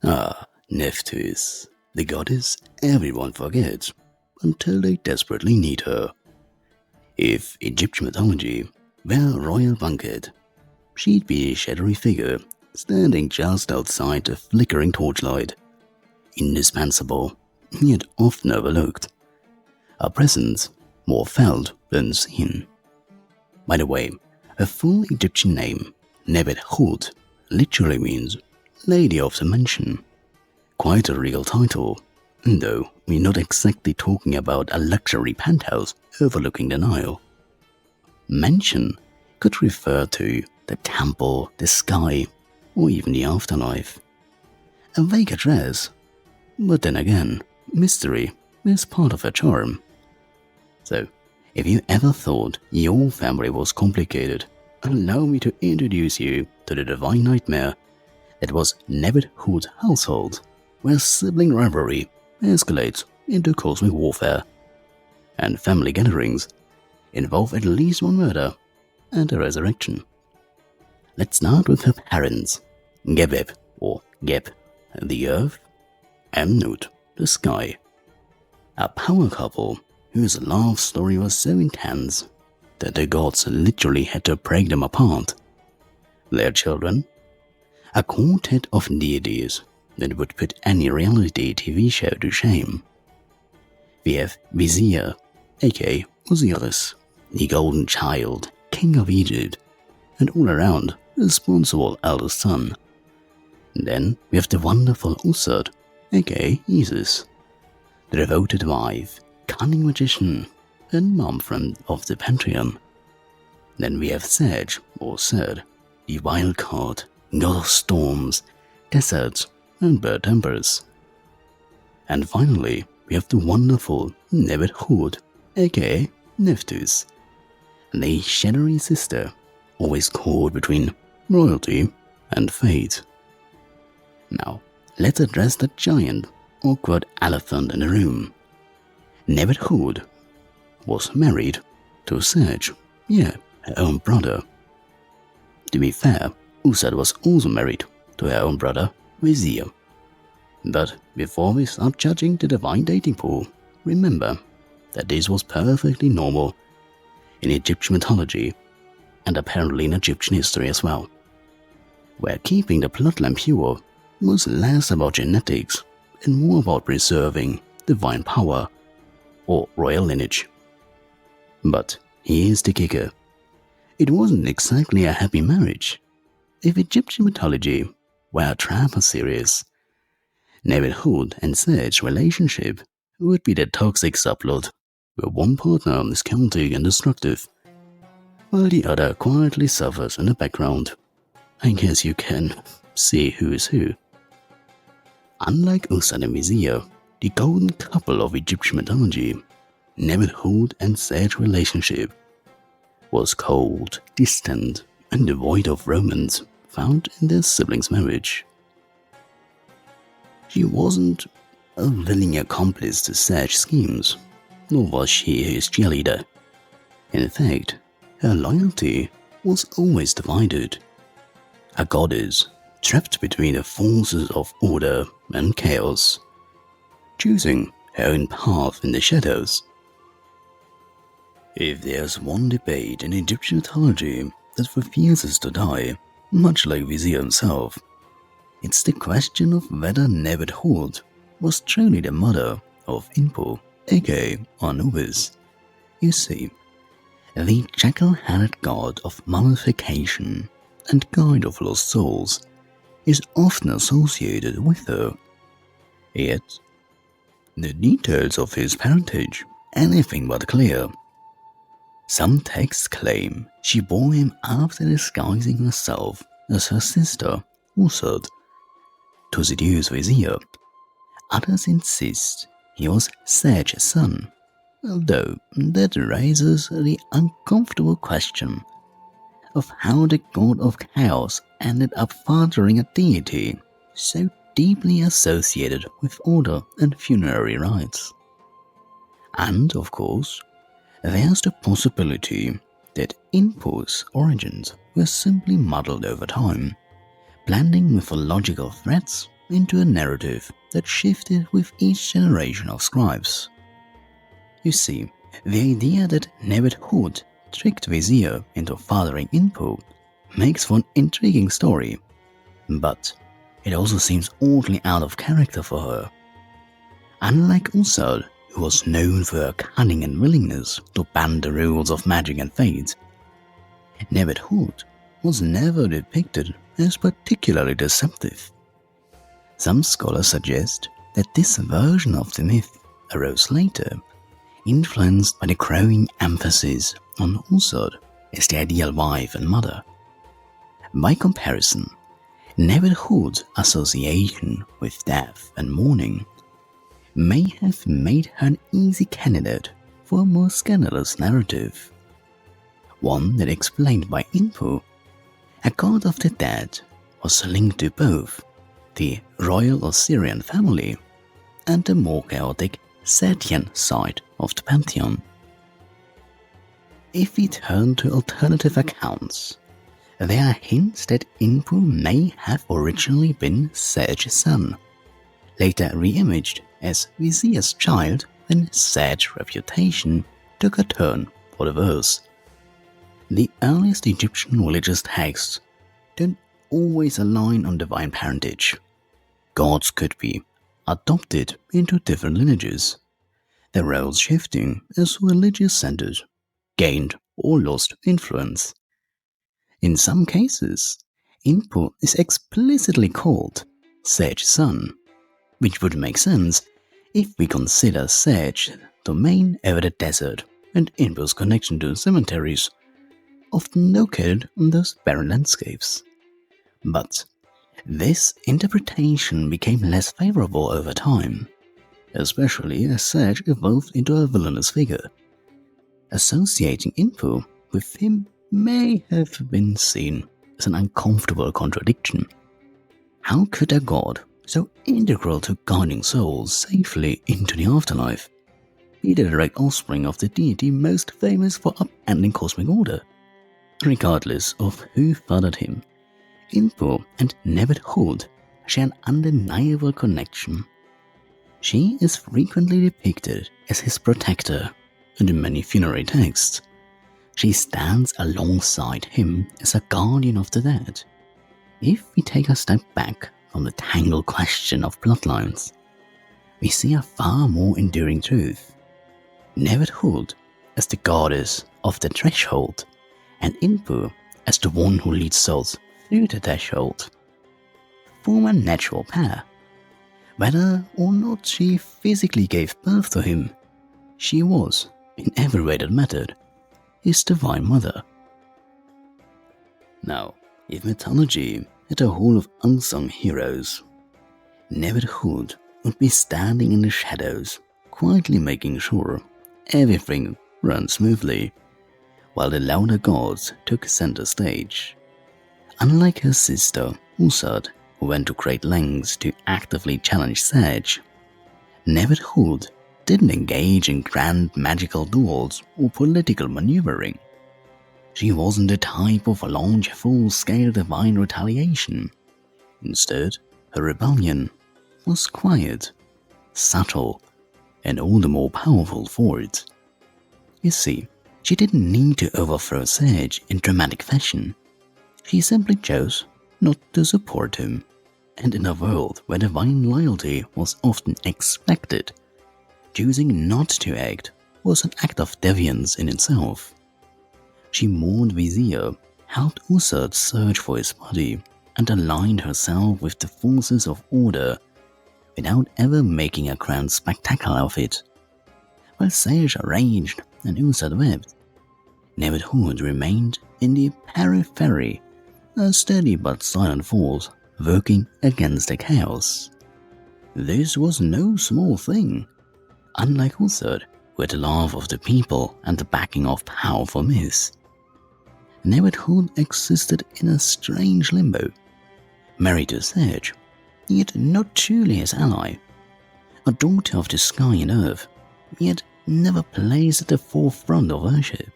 Nephthys, the goddess everyone forgets until they desperately need her. If Egyptian mythology were a royal banquet, she'd be a shadowy figure standing just outside the flickering torchlight, indispensable, yet often overlooked. Her presence more felt than seen. By the way, her full Egyptian name, Nbt Ḥwt, literally means Lady of the Mansion. Quite a real title, though we're not exactly talking about a luxury penthouse overlooking the Nile. Mansion could refer to the temple, the sky, or even the afterlife. A vague address, but then again, mystery is part of her charm. So, if you ever thought your family was complicated, allow me to introduce you to the divine nightmare that was Nbt Ḥwt household, where sibling rivalry escalates into cosmic warfare, and family gatherings involve at least one murder and a resurrection. Let's start with her parents, Gebeb or Geb, the earth, and Nut, the sky. A power couple whose love story was so intense that the gods literally had to break them apart. Their children? A quartet of deities that would put any reality TV show to shame. We have Vizier, aka Osiris, the golden child, king of Egypt, and all around responsible eldest son. Then we have the wonderful Usad, aka Isis, the devoted wife, cunning magician, and mom friend of the pantheon. Then we have Sage, or Sed, the wild card, god of storms, deserts, and bad tempers. And finally, we have the wonderful Nbt Ḥwt, aka Nephthys, the shadowy sister, always caught between royalty and fate. Now, let's address the giant, awkward elephant in the room. Nbt Ḥwt was married to Sage, her own brother. To be fair, Usad was also married to her own brother, Vizier. But before we start judging the divine dating pool, remember that this was perfectly normal in Egyptian mythology and apparently in Egyptian history as well, where keeping the bloodline pure was less about genetics and more about preserving divine power or royal lineage. But here's the kicker. It wasn't exactly a happy marriage. If Egyptian mythology were a drama series, Nbt Ḥwt and Sage's relationship would be the toxic subplot, where one partner is chaotic and destructive, while the other quietly suffers in the background. I guess you can see who is who. Unlike Usad and Vizier, the golden couple of Egyptian mythology, Nbt Ḥwt and Sage's relationship was cold, distant, and devoid of romance found in their siblings' marriage. She wasn't a willing accomplice to Sage's schemes, nor was she his cheerleader. In fact, her loyalty was always divided. A goddess trapped between the forces of order and chaos, choosing her own path in the shadows. If there's one debate in Egyptian mythology that refuses to die, much like Vizier himself, it's the question of whether Nbt Ḥwt was truly the mother of Inpu, aka Anubis. You see, the jackal-headed god of mummification and guide of lost souls is often associated with her. Yet, the details of his parentage are anything but clear. Some texts claim she bore him after disguising herself as her sister, Usad, to seduce Vizier. Others insist he was Sage's son, although that raises the uncomfortable question of how the god of chaos ended up fathering a deity so deeply associated with order and funerary rites. And, of course, there's the possibility that Inpu's origins were simply muddled over time, blending mythological threats into a narrative that shifted with each generation of scribes. You see, the idea that Nbt Ḥwt tricked Vizier into fathering Inpu makes for an intriguing story, but it also seems oddly out of character for her. Unlike Ussad, who was known for her cunning and willingness to bend the rules of magic and fate, Nbt Ḥwt was never depicted as particularly deceptive. Some scholars suggest that this version of the myth arose later, influenced by the growing emphasis on Ussad as the ideal wife and mother. By comparison, Nbt Ḥwt's association with death and mourning may have made her an easy candidate for a more scandalous narrative, one that explained by Inpu, a god of the dead, was linked to both the royal Assyrian family and the more chaotic Setian side of the pantheon. If we turn to alternative accounts, there are hints that Inpu may have originally been Sej's son, later re-imaged as Vizier's child when Sej's reputation took a turn for the worse. The earliest Egyptian religious texts don't always align on divine parentage. Gods could be adopted into different lineages, their roles shifting as religious centers gained or lost influence. In some cases, Inpu is explicitly called Sej's son, which would make sense if we consider Sej's domain over the desert and Inpu's connection to cemeteries, often located on those barren landscapes. But this interpretation became less favorable over time, especially as Sej evolved into a villainous figure. Associating Inpu with him may have been seen as an uncomfortable contradiction. How could a god so integral to guiding souls safely into the afterlife be the direct offspring of the deity most famous for upending cosmic order? Regardless of who fathered him, Inpu and Nbt Ḥwt share an undeniable connection. She is frequently depicted as his protector, and in many funerary texts, she stands alongside him as a guardian of the dead. If we take a step back from the tangled question of bloodlines, we see a far more enduring truth. Nbt Ḥwt as the goddess of the threshold, and Inpu as the one who leads souls through the threshold, form a natural pair. Whether or not she physically gave birth to him, she was, in every way that mattered, his divine mother. Now, if mythology had a hall of unsung heroes, Nbt Ḥwt would be standing in the shadows, quietly making sure everything ran smoothly, while the louder gods took center stage. Unlike her sister, Ussad, who went to great lengths to actively challenge Sej, Nbt Ḥwt didn't engage in grand magical duels or political maneuvering. She wasn't the type of launch full-scale divine retaliation. Instead, her rebellion was quiet, subtle, and all the more powerful for it. You see, she didn't need to overthrow Sej in dramatic fashion. She simply chose not to support him, and in a world where divine loyalty was often expected, choosing not to act was an act of defiance in itself. She mourned Vizier, helped Ussad search for his body, and aligned herself with the forces of order without ever making a grand spectacle of it. While Sej raged and Ussad wept, Nbt Ḥwt remained in the periphery, a steady but silent force working against the chaos. This was no small thing. Unlike Ussad, who had the love of the people and the backing of powerful myths, Nbt Ḥwt existed in a strange limbo, married to Sej, yet not truly his ally, a daughter of the sky and earth, yet never placed at the forefront of worship.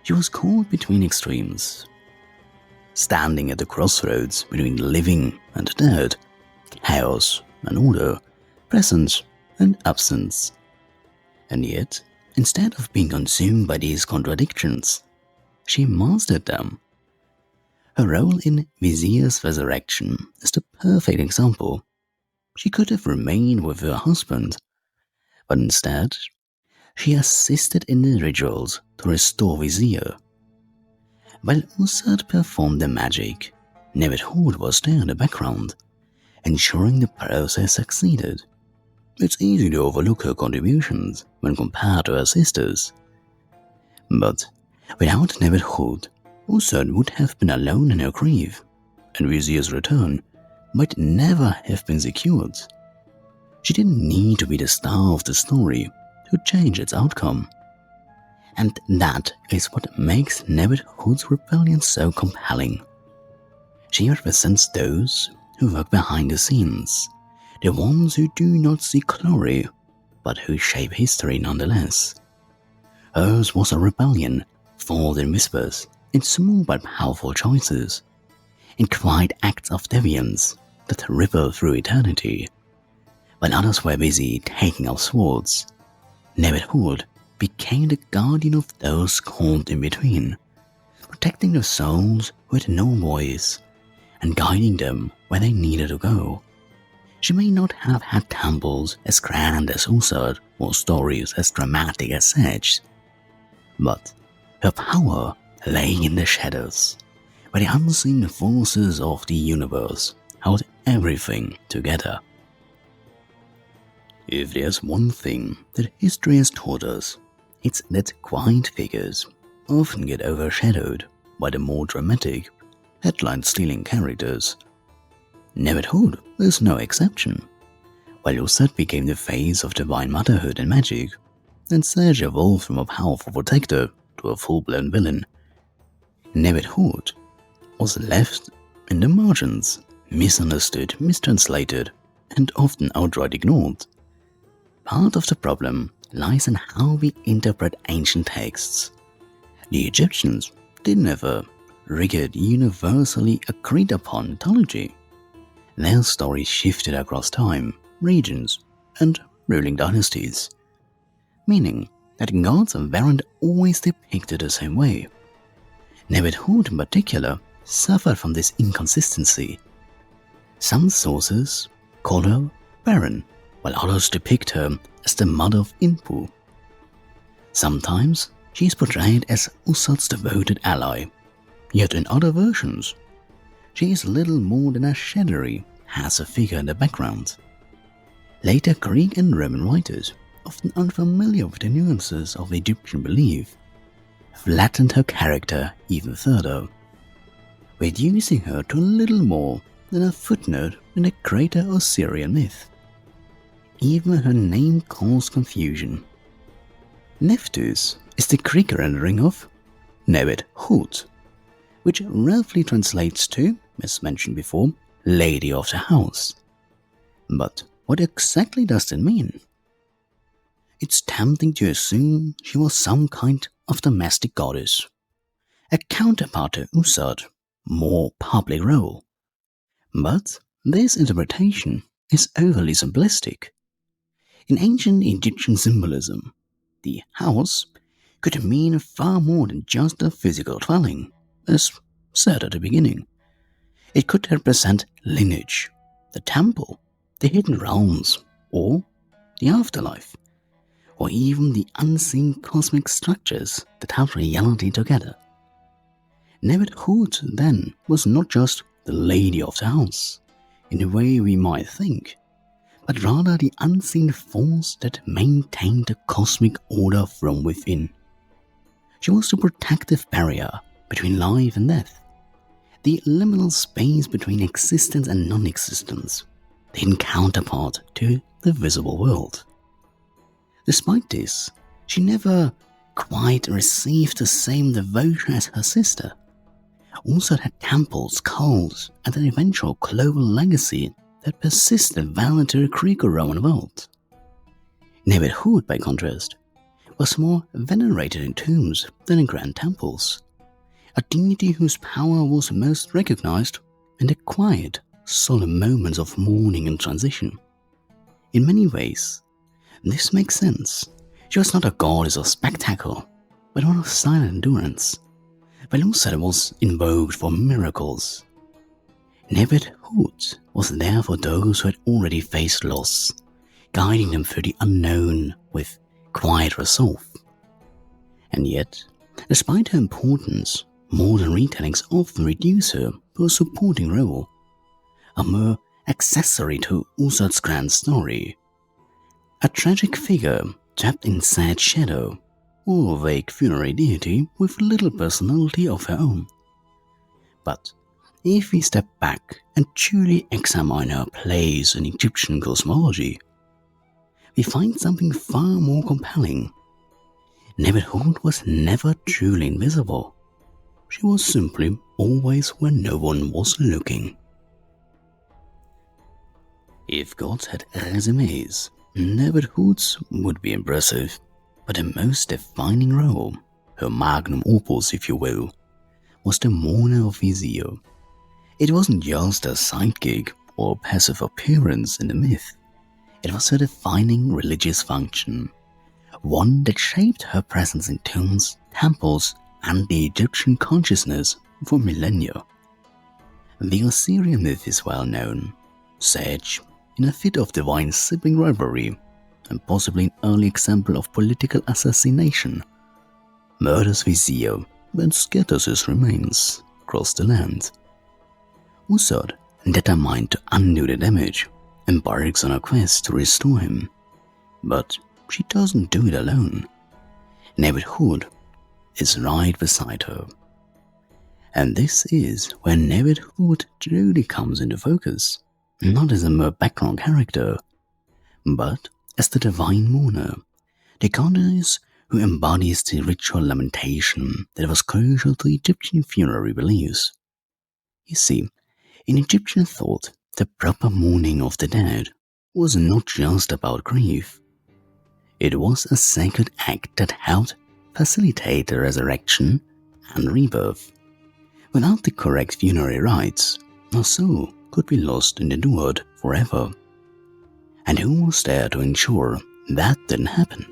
She was caught between extremes, standing at the crossroads between the living and the dead, chaos and order, presence and absence. And yet, instead of being consumed by these contradictions, she mastered them. Her role in Vizier's resurrection is the perfect example. She could have remained with her husband, but instead, she assisted in the rituals to restore Vizier. While Ussad performed the magic, Nbt Ḥwt was there in the background, ensuring the process succeeded. It's easy to overlook her contributions when compared to her sisters. But without Nbt Ḥwt, Ussad would have been alone in her grief, and Vizier's return might never have been secured. She didn't need to be the star of the story to change its outcome. And that is what makes Nbt Ḥwt's rebellion so compelling. She represents those who work behind the scenes, the ones who do not seek glory, but who shape history nonetheless. Hers was a rebellion fought in whispers, in small but powerful choices, in quiet acts of deviance that ripple through eternity. While others were busy taking up swords, Nbt Ḥwt became the guardian of those caught in between, protecting the souls who had no voice and guiding them where they needed to go. She may not have had temples as grand as Ussad or stories as dramatic as Sedge's, but her power lay in the shadows, where the unseen forces of the universe held everything together. If there's one thing that history has taught us, it's that quiet figures often get overshadowed by the more dramatic, headline-stealing characters. Nbt Ḥwt is no exception. While Ussad became the face of divine motherhood and magic, and Sedge evolved from a powerful protector to a full-blown villain, Nbt Ḥwt was left in the margins, misunderstood, mistranslated, and often outright ignored. Part of the problem lies in how we interpret ancient texts. The Egyptians didn't have a rigid, universally agreed upon mythology. Their stories shifted across time, regions, and ruling dynasties, meaning that gods weren't always depicted the same way. Nbt Ḥwt in particular suffered from this inconsistency. Some sources call her barren, while others depict her as the mother of Inpu. Sometimes she is portrayed as Ussad's devoted ally, yet in other versions, she is little more than a shadowy, passive figure in the background. Later Greek and Roman writers, often unfamiliar with the nuances of Egyptian belief, flattened her character even further, reducing her to little more than a footnote in a greater Osirian myth. Even her name caused confusion. Nephthys is the Greek rendering of Nbt Ḥwt, which roughly translates to, as mentioned before, Lady of the House. But what exactly does that mean? It's tempting to assume she was some kind of domestic goddess, a counterpart to Ussad, more public role. But this interpretation is overly simplistic. In ancient Egyptian symbolism, the house could mean far more than just a physical dwelling, as said at the beginning. It could represent lineage, the temple, the hidden realms, or the afterlife, or even the unseen cosmic structures that held reality together. Nbt Ḥwt then was not just the lady of the house, in the way we might think, but rather the unseen force that maintained the cosmic order from within. She was the protective barrier between life and death, the liminal space between existence and non-existence, the hidden counterpart to the visible world. Despite this, she never quite received the same devotion as her sister. Also had temples, cults, and an eventual global legacy that persisted well into the Greco-Roman world. Nbt Ḥwt, by contrast, was more venerated in tombs than in grand temples, a deity whose power was most recognized in the quiet, solemn moments of mourning and transition. In many ways, this makes sense. She was not a goddess of spectacle, but one of silent endurance. While Uset was invoked for miracles, Nbt Ḥwt was there for those who had already faced loss, guiding them through the unknown with quiet resolve. And yet, despite her importance, modern retellings often reduce her to a supporting role, a mere accessory to Uset's grand story, a tragic figure trapped in sad shadow, or a vague funerary deity with little personality of her own. But if we step back and truly examine her place in Egyptian cosmology, we find something far more compelling. Nbt Ḥwt was never truly invisible. She was simply always where no one was looking. If gods had resumes, Nbt Ḥwt's would be impressive, but her most defining role, her magnum opus if you will, was the mourner of Vizier. It wasn't just a sidekick or passive appearance in the myth. It was her defining religious function, one that shaped her presence in tombs, temples, and the Egyptian consciousness for millennia. The Osirian myth is well known. Sage, in a fit of divine sibling rivalry, and possibly an early example of political assassination, murders Vizier and scatters his remains across the land. Uset, determined to undo the damage, embarks on a quest to restore him. But she doesn't do it alone. Nbt Ḥwt is right beside her. And this is where Nbt Ḥwt truly comes into focus, not as a mere background character, but as the divine mourner, the goddess who embodies the ritual lamentation that was crucial to Egyptian funerary beliefs. You see, in Egyptian thought, the proper mourning of the dead was not just about grief. It was a sacred act that helped facilitate the resurrection and rebirth. Without the correct funerary rites, a soul could be lost in the dirt forever. And who was there to ensure that didn't happen?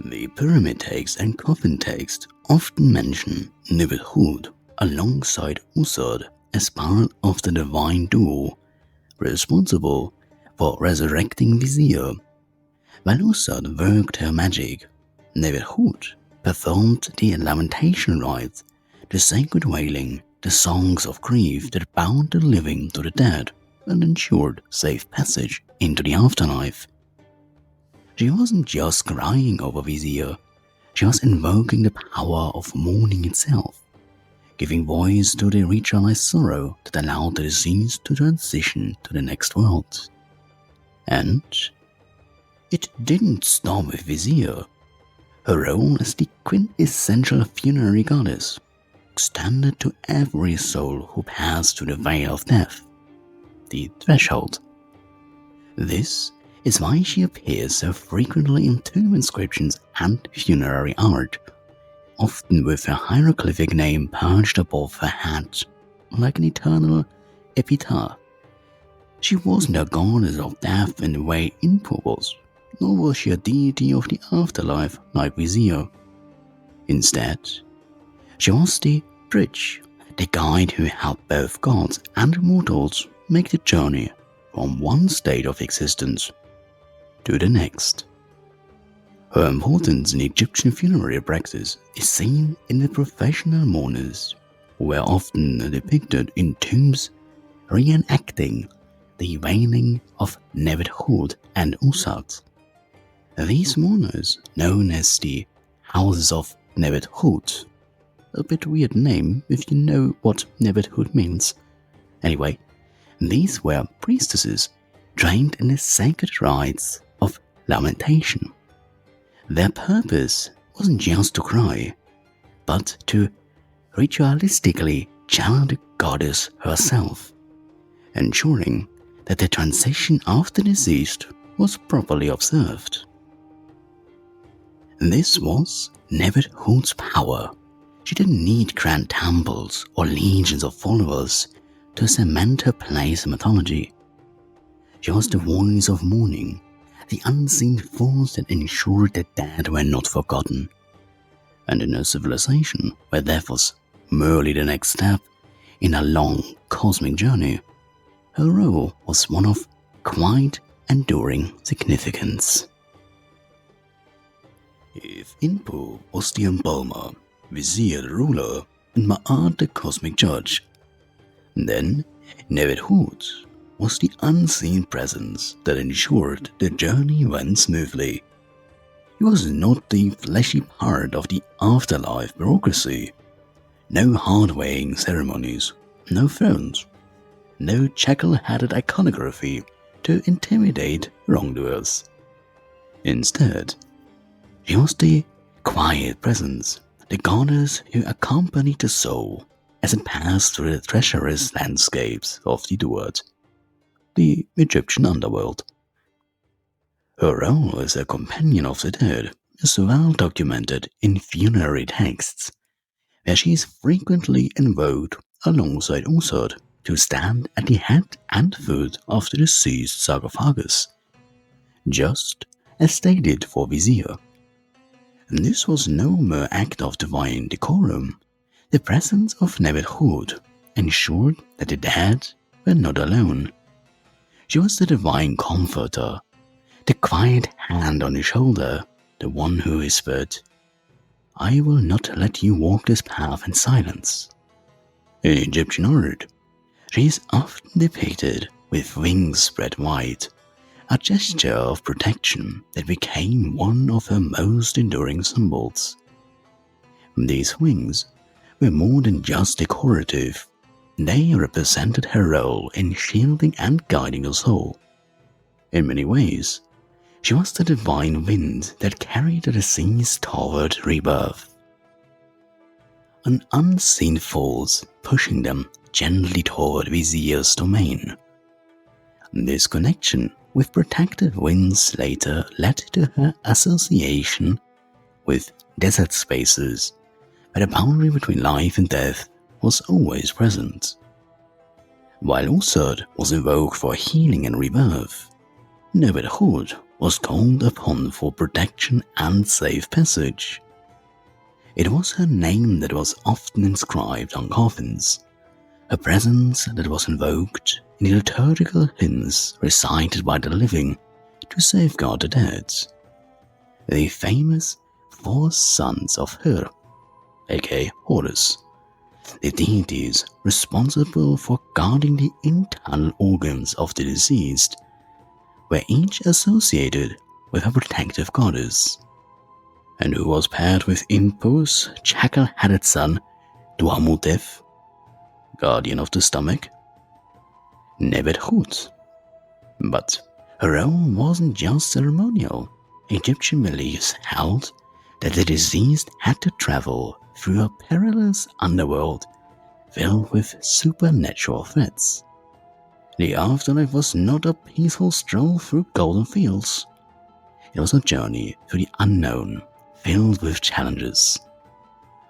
The pyramid text and coffin text often mention Nbt Ḥwt alongside Uset as part of the divine duo responsible for resurrecting Vizier. While Uset worked her magic, Nbt Ḥwt performed the lamentation rites, the sacred wailing, the songs of grief that bound the living to the dead and ensured safe passage into the afterlife. She wasn't just crying over Vizier, she was invoking the power of mourning itself, giving voice to the ritualized sorrow that allowed the deceased to transition to the next world. And it didn't stop with Vizier. Her role as the quintessential funerary goddess extended to every soul who passed through the veil of death, the threshold. This is why she appears so frequently in tomb inscriptions and funerary art, often with her hieroglyphic name perched above her head, like an eternal epitaph. She wasn't a goddess of death in the way Inpu was, nor was she a deity of the afterlife like Vizier. Instead, she was the bridge, the guide who helped both gods and mortals make the journey from one state of existence to the next. Her importance in Egyptian funerary practice is seen in the professional mourners, who were often depicted in tombs reenacting the wailing of Nbt Ḥwt and Uset. These mourners, known as the Houses of Nbt Ḥwt, a bit weird name if you know what Nbt Ḥwt means. Anyway, these were priestesses trained in the sacred rites of lamentation. Their purpose wasn't just to cry, but to ritualistically channel the goddess herself, ensuring that the transition of the deceased was properly observed. This was Nbt Ḥwt's power. She didn't need grand temples or legions of followers to cement her place in mythology. She was the voice of mourning, the unseen force that ensured the dead were not forgotten. And in a civilization where death was merely the next step in a long cosmic journey, her role was one of quite enduring significance. If Inpu was the embalmer, Vizier the ruler, and Ma'at the cosmic judge, then Nbt Ḥwt was the unseen presence that ensured the journey went smoothly. He was not the fleshy part of the afterlife bureaucracy. No hard-weighing ceremonies, no thrones, no jackal-headed iconography to intimidate wrongdoers. Instead, she was the quiet presence, the goddess who accompanied the soul as it passed through the treacherous landscapes of the Duat, the Egyptian underworld. Her role as a companion of the dead is well documented in funerary texts, where she is frequently invoked alongside Usod to stand at the head and foot of the deceased sarcophagus, just as they did for Vizier. This was no mere act of divine decorum. The presence of Nbt Ḥwt ensured that the dead were not alone. She was the divine comforter, the quiet hand on the shoulder, the one who whispered, "I will not let you walk this path in silence." In Egyptian art, she is often depicted with wings spread wide, a gesture of protection that became one of her most enduring symbols. These wings were more than just decorative. They represented her role in shielding and guiding the soul. In many ways, she was the divine wind that carried the deceased toward rebirth. An unseen force pushing them gently toward Vizier's domain. This connection with protective winds later led to her association with desert spaces, where the boundary between life and death was always present. While Usod was invoked for healing and rebirth, Nbt Ḥwt was called upon for protection and safe passage. It was her name that was often inscribed on coffins, her presence that was invoked in the liturgical hymns recited by the living to safeguard the dead. The famous 4 sons of Hur, aka Horus, the deities responsible for guarding the internal organs of the deceased, were each associated with a protective goddess, and who was paired with Inpu's jackal-headed son Duamutef, guardian of the stomach, Nbt Ḥwt. But her role wasn't just ceremonial. Egyptian beliefs held that the deceased had to travel through a perilous underworld filled with supernatural threats. The afterlife was not a peaceful stroll through golden fields. It was a journey through the unknown, filled with challenges.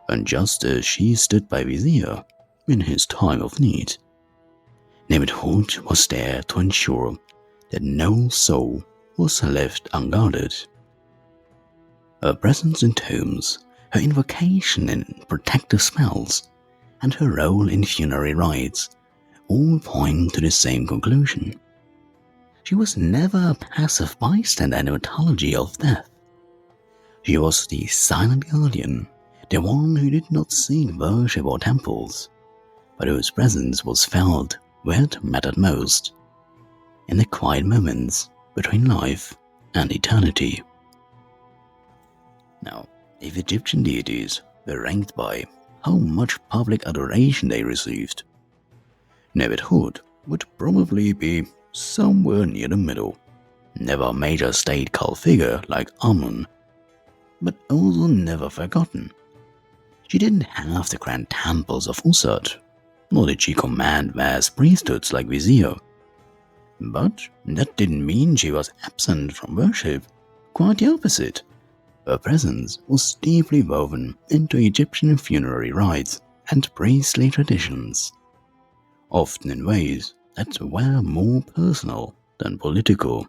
And just as she stood by Vizier in his time of need, Nbt Ḥwt was there to ensure that no soul was left unguarded. Her presence in tombs, her invocation in protective spells, and her role in funerary rites all point to the same conclusion. She was never a passive bystander in the mythology of death. She was the silent guardian, the one who did not seek worship or temples, but whose presence was felt where it mattered most, in the quiet moments between life and eternity. Now, if Egyptian deities were ranked by how much public adoration they received, Nbt Ḥwt would probably be somewhere near the middle. Never a major state cult figure like Amun, but also never forgotten. She didn't have the grand temples of Usod, nor did she command vast priesthoods like Vizier. But that didn't mean she was absent from worship. Quite the opposite. Her presence was deeply woven into Egyptian funerary rites and priestly traditions. often in ways that were more personal than political.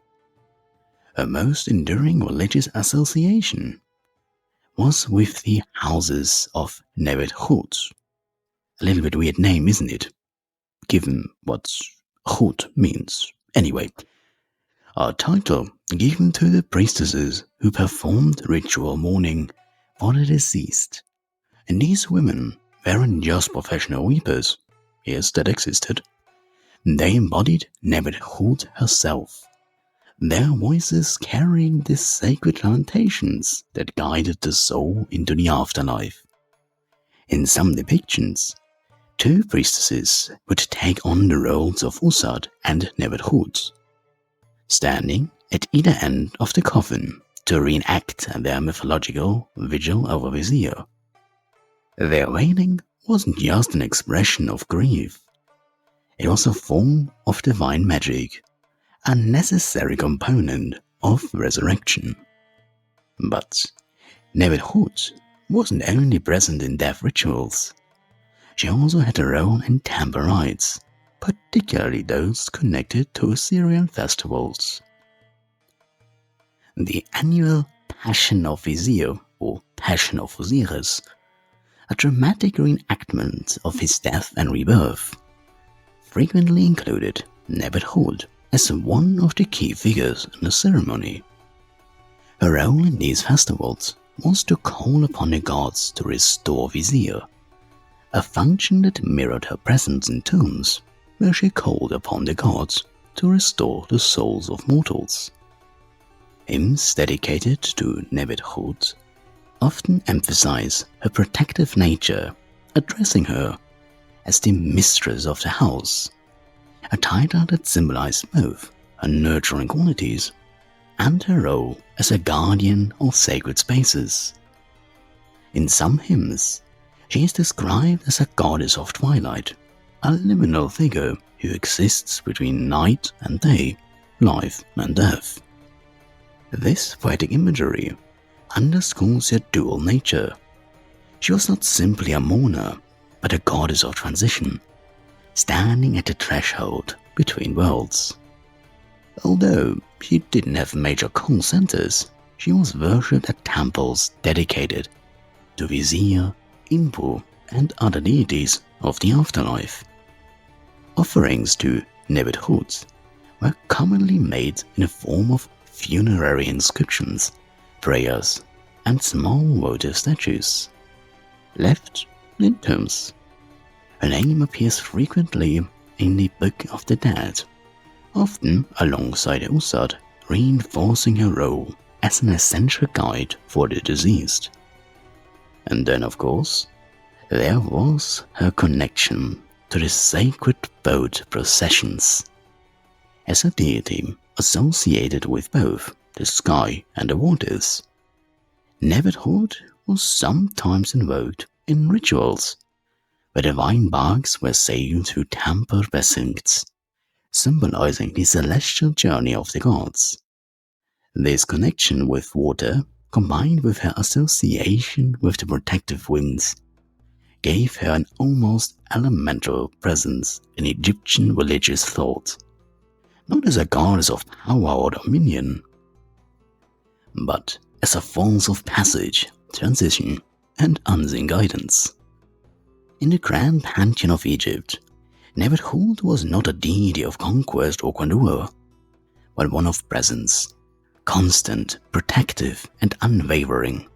Her most enduring religious association was with the houses of Nbt Ḥwt. A little bit weird name, isn't it? Given what Ḥwt means. Anyway, a title given to the priestesses who performed ritual mourning for the deceased. And these women weren't just professional weepers. Yes, that existed. They embodied Nbt Ḥwt herself, their voices carrying the sacred lamentations that guided the soul into the afterlife. In some depictions, two priestesses would take on the roles of Usad and Nbt Ḥwt, standing at either end of the coffin to reenact their mythological vigil over Vizier. Their wailing wasn't just an expression of grief, it was a form of divine magic, a necessary component of resurrection. But Nbt Ḥwt wasn't only present in death rituals. She also had a role in temple rites, particularly those connected to Assyrian festivals. The annual Passion of Vizier, or Passion of Osiris, a dramatic reenactment of his death and rebirth, frequently included Nbt Ḥwt as one of the key figures in the ceremony. Her role in these festivals was to call upon the gods to restore Vizier, a function that mirrored her presence in tombs, where she called upon the gods to restore the souls of mortals. Hymns dedicated to Nbt Ḥwt often emphasize her protective nature, addressing her as the mistress of the house, a title that symbolized both her nurturing qualities and her role as a guardian of sacred spaces. In some hymns, she is described as a goddess of twilight, a liminal figure who exists between night and day, life and death. This poetic imagery underscores her dual nature. She was not simply a mourner, but a goddess of transition, standing at the threshold between worlds. Although she didn't have major cult centers, she was worshipped at temples dedicated to Vizier, Impu, and other deities of the afterlife. Offerings to Nbt Ḥwt were commonly made in the form of funerary inscriptions, prayers, and small votive statues, left in tombs. Her name appears frequently in the Book of the Dead, often alongside Usad, reinforcing her role as an essential guide for the deceased. And then, of course, there was her connection to the sacred boat processions. As a deity associated with both the sky and the waters, Nbt Ḥwt was sometimes invoked in rituals where divine barks were sailed through temple precincts, symbolizing the celestial journey of the gods. This connection with water, combined with her association with the protective winds, gave her an almost elemental presence in Egyptian religious thought, not as a goddess of power or dominion, but as a force of passage, transition, and unseen guidance. In the grand pantheon of Egypt, Nbt Ḥwt was not a deity of conquest or grandeur, but one of presence, constant, protective, and unwavering.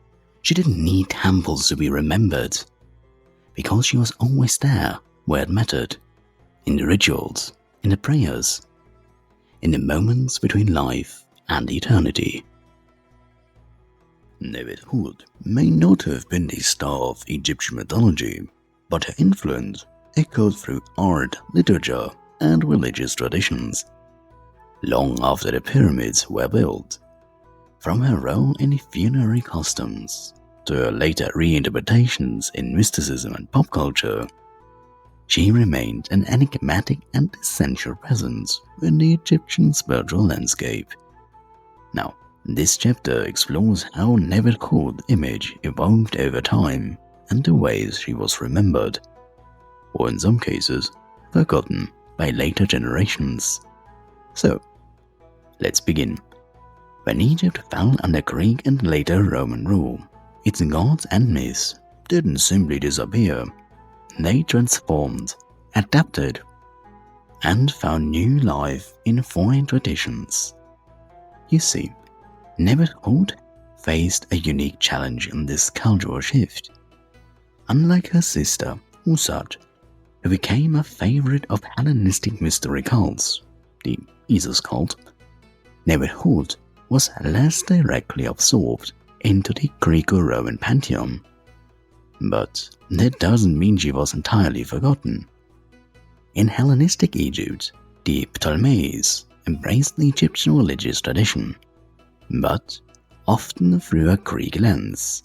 She didn't need temples to be remembered, because she was always there where it mattered, in the rituals, in the prayers, in the moments between life and eternity. Nbt Ḥwt may not have been the star of Egyptian mythology, but her influence echoed through art, literature, and religious traditions. Long after the pyramids were built, from her role in the funerary customs to her later reinterpretations in mysticism and pop culture, she remained an enigmatic and essential presence in the Egyptian spiritual landscape. Now, this chapter explores how Nbt Ḥwt's image evolved over time and the ways she was remembered, or in some cases, forgotten by later generations. So, let's begin. When Egypt fell under Greek and later Roman rule, its gods and myths didn't simply disappear. They transformed, adapted, and found new life in foreign traditions. You see, Nbt Ḥwt faced a unique challenge in this cultural shift. Unlike her sister, Usat, who became a favorite of Hellenistic mystery cults, the Isis cult, Nbt Ḥwt was less directly absorbed into the Greco-Roman pantheon. But that doesn't mean she was entirely forgotten. In Hellenistic Egypt, the Ptolemies embraced the Egyptian religious tradition, but often through a Greek lens.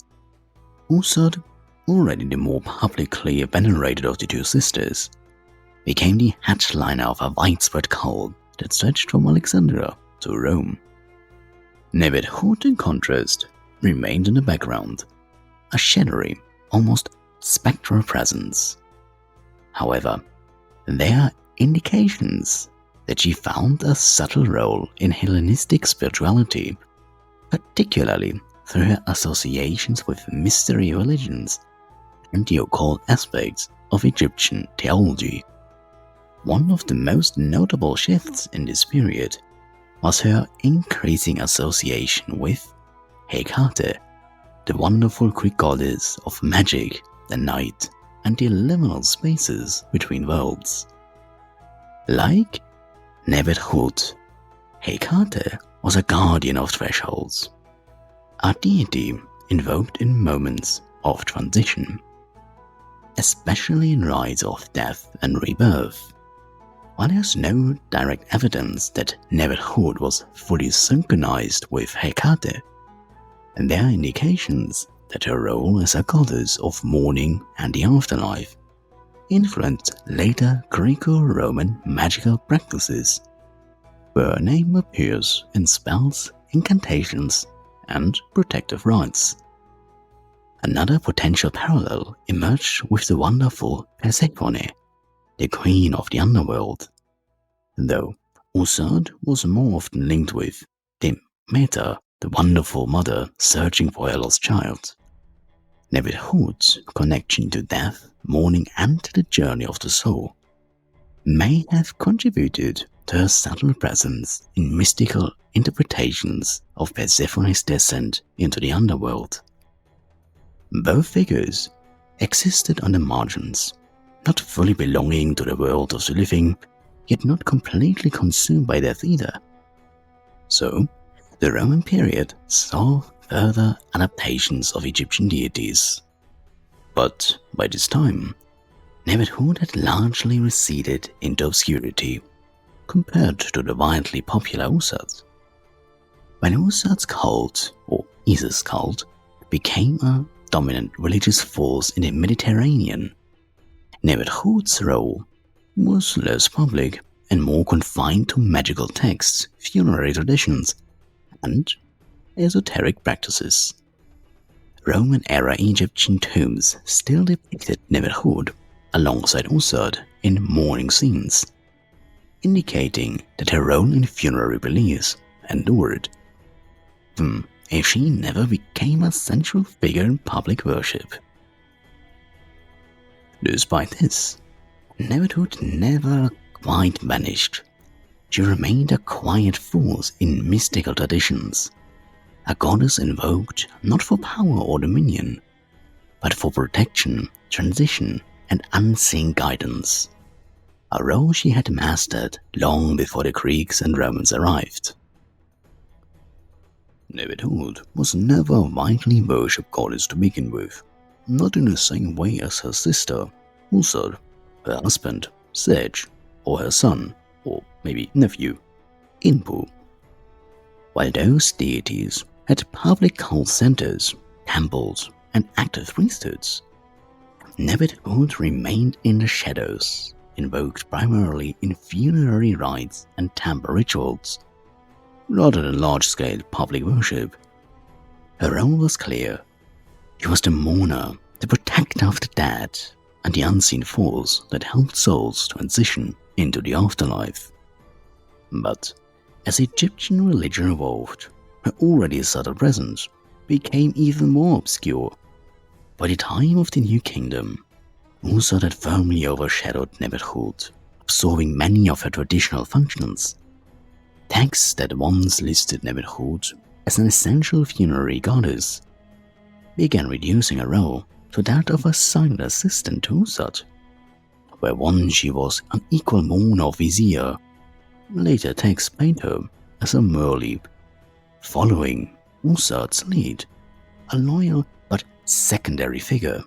Usat, already the more publicly venerated of the two sisters, became the headliner of a widespread cult that stretched from Alexandria to Rome. Nbt Ḥwt, in contrast, remained in the background, a shadowy, almost spectral presence. However, there are indications that she found a subtle role in Hellenistic spirituality, particularly through her associations with mystery religions and the occult aspects of Egyptian theology. One of the most notable shifts in this period was her increasing association with Hecate, the wonderful Greek goddess of magic, the night, and the liminal spaces between worlds. Like Nbt Ḥwt, Hecate was a guardian of thresholds, a deity invoked in moments of transition, especially in rites of death and rebirth. While there's no direct evidence that Nbt Ḥwt was fully synchronized with Hecate, there are indications that her role as a goddess of mourning and the afterlife influenced later Greco-Roman magical practices, where her name appears in spells, incantations, and protective rites. Another potential parallel emerged with the wonderful Persephone, the queen of the underworld, though Usat was more often linked with Demeter, the wonderful mother searching for her lost child. Nbt Ḥwt's connection to death, mourning, and the journey of the soul may have contributed to her subtle presence in mystical interpretations of Persephone's descent into the underworld. Both figures existed on the margins, not fully belonging to the world of the living, yet not completely consumed by death either. So, the Roman period saw further adaptations of Egyptian deities. But by this time, Nbt Ḥwt had largely receded into obscurity compared to the widely popular Usat. When Usat's cult, or Isis cult, became a dominant religious force in the Mediterranean, Nbt Ḥwt's role was less public and more confined to magical texts, funerary traditions, and esoteric practices. Roman-era Egyptian tombs still depicted Nbt Ḥwt alongside Usat in mourning scenes, indicating that her role in funerary beliefs endured, if she never became a central figure in public worship. Despite this, Nbt Ḥwt never quite vanished. She remained a quiet force in mystical traditions, a goddess invoked not for power or dominion, but for protection, transition, and unseen guidance, a role she had mastered long before the Greeks and Romans arrived. Nbt Ḥwt was never a widely worshipped goddess to begin with, not in the same way as her sister, Usat, her husband, Sej, or her son, or maybe nephew, Inpu. While those deities had public cult centers, temples, and active priesthoods, Nbt Ḥwt remained in the shadows, invoked primarily in funerary rites and temple rituals, rather than large-scale public worship. Her role was clear. She was the mourner, the protector of the dead, and the unseen force that helped souls transition into the afterlife. But as Egyptian religion evolved, her already subtle presence became even more obscure. By the time of the New Kingdom, Ursat had firmly overshadowed Nbt Ḥwt, absorbing many of her traditional functions. Texts that once listed Nbt Ḥwt as an essential funerary goddess began reducing her role to that of a silent assistant to Ursat, where once she was an equal mourner or vizier. Later texts paint her as a merly following Ursat's lead, a loyal but secondary figure.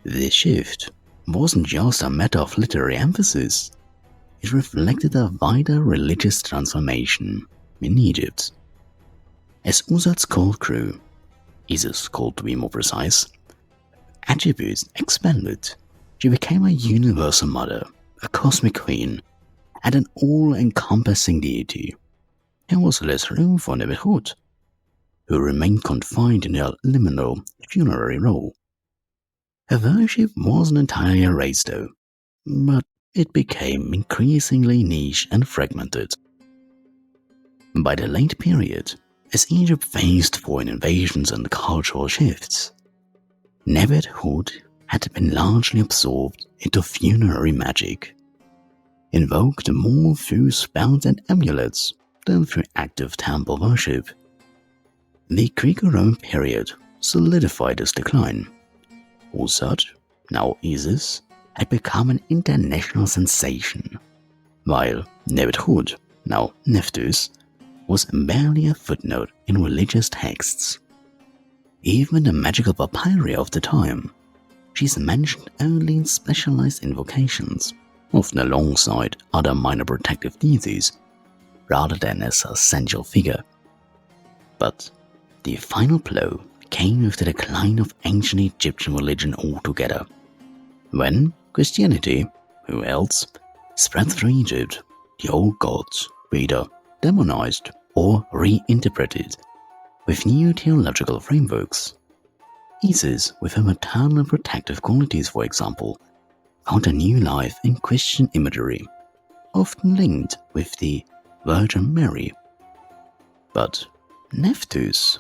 This shift wasn't just a matter of literary emphasis, it reflected a wider religious transformation in Egypt. As Ursat's cult grew, Isis' cult to be more precise, attributes expanded. She became a universal mother, a cosmic queen, and an all-encompassing deity. There was less room for Nbt Ḥwt, who remained confined in her liminal funerary role. Her worship wasn't entirely erased though, but it became increasingly niche and fragmented. By the late period, as Egypt faced foreign invasions and cultural shifts, Nbt Ḥwt had been largely absorbed into funerary magic, invoked more through spells and amulets than through active temple worship. The Greco-Roman period solidified this decline. Ursat, now Isis, had become an international sensation, while Nbt Ḥwt, now Nephthys, was barely a footnote in religious texts. Even in the magical papyri of the time, she's mentioned only in specialized invocations, often alongside other minor protective deities, rather than as a central figure. But the final blow came with the decline of ancient Egyptian religion altogether. When Christianity, who else, spread through Egypt, the old gods were either demonized or reinterpreted with new theological frameworks. Isis, with her maternal and protective qualities for example, found a new life in Christian imagery, often linked with the Virgin Mary. But Nephthys,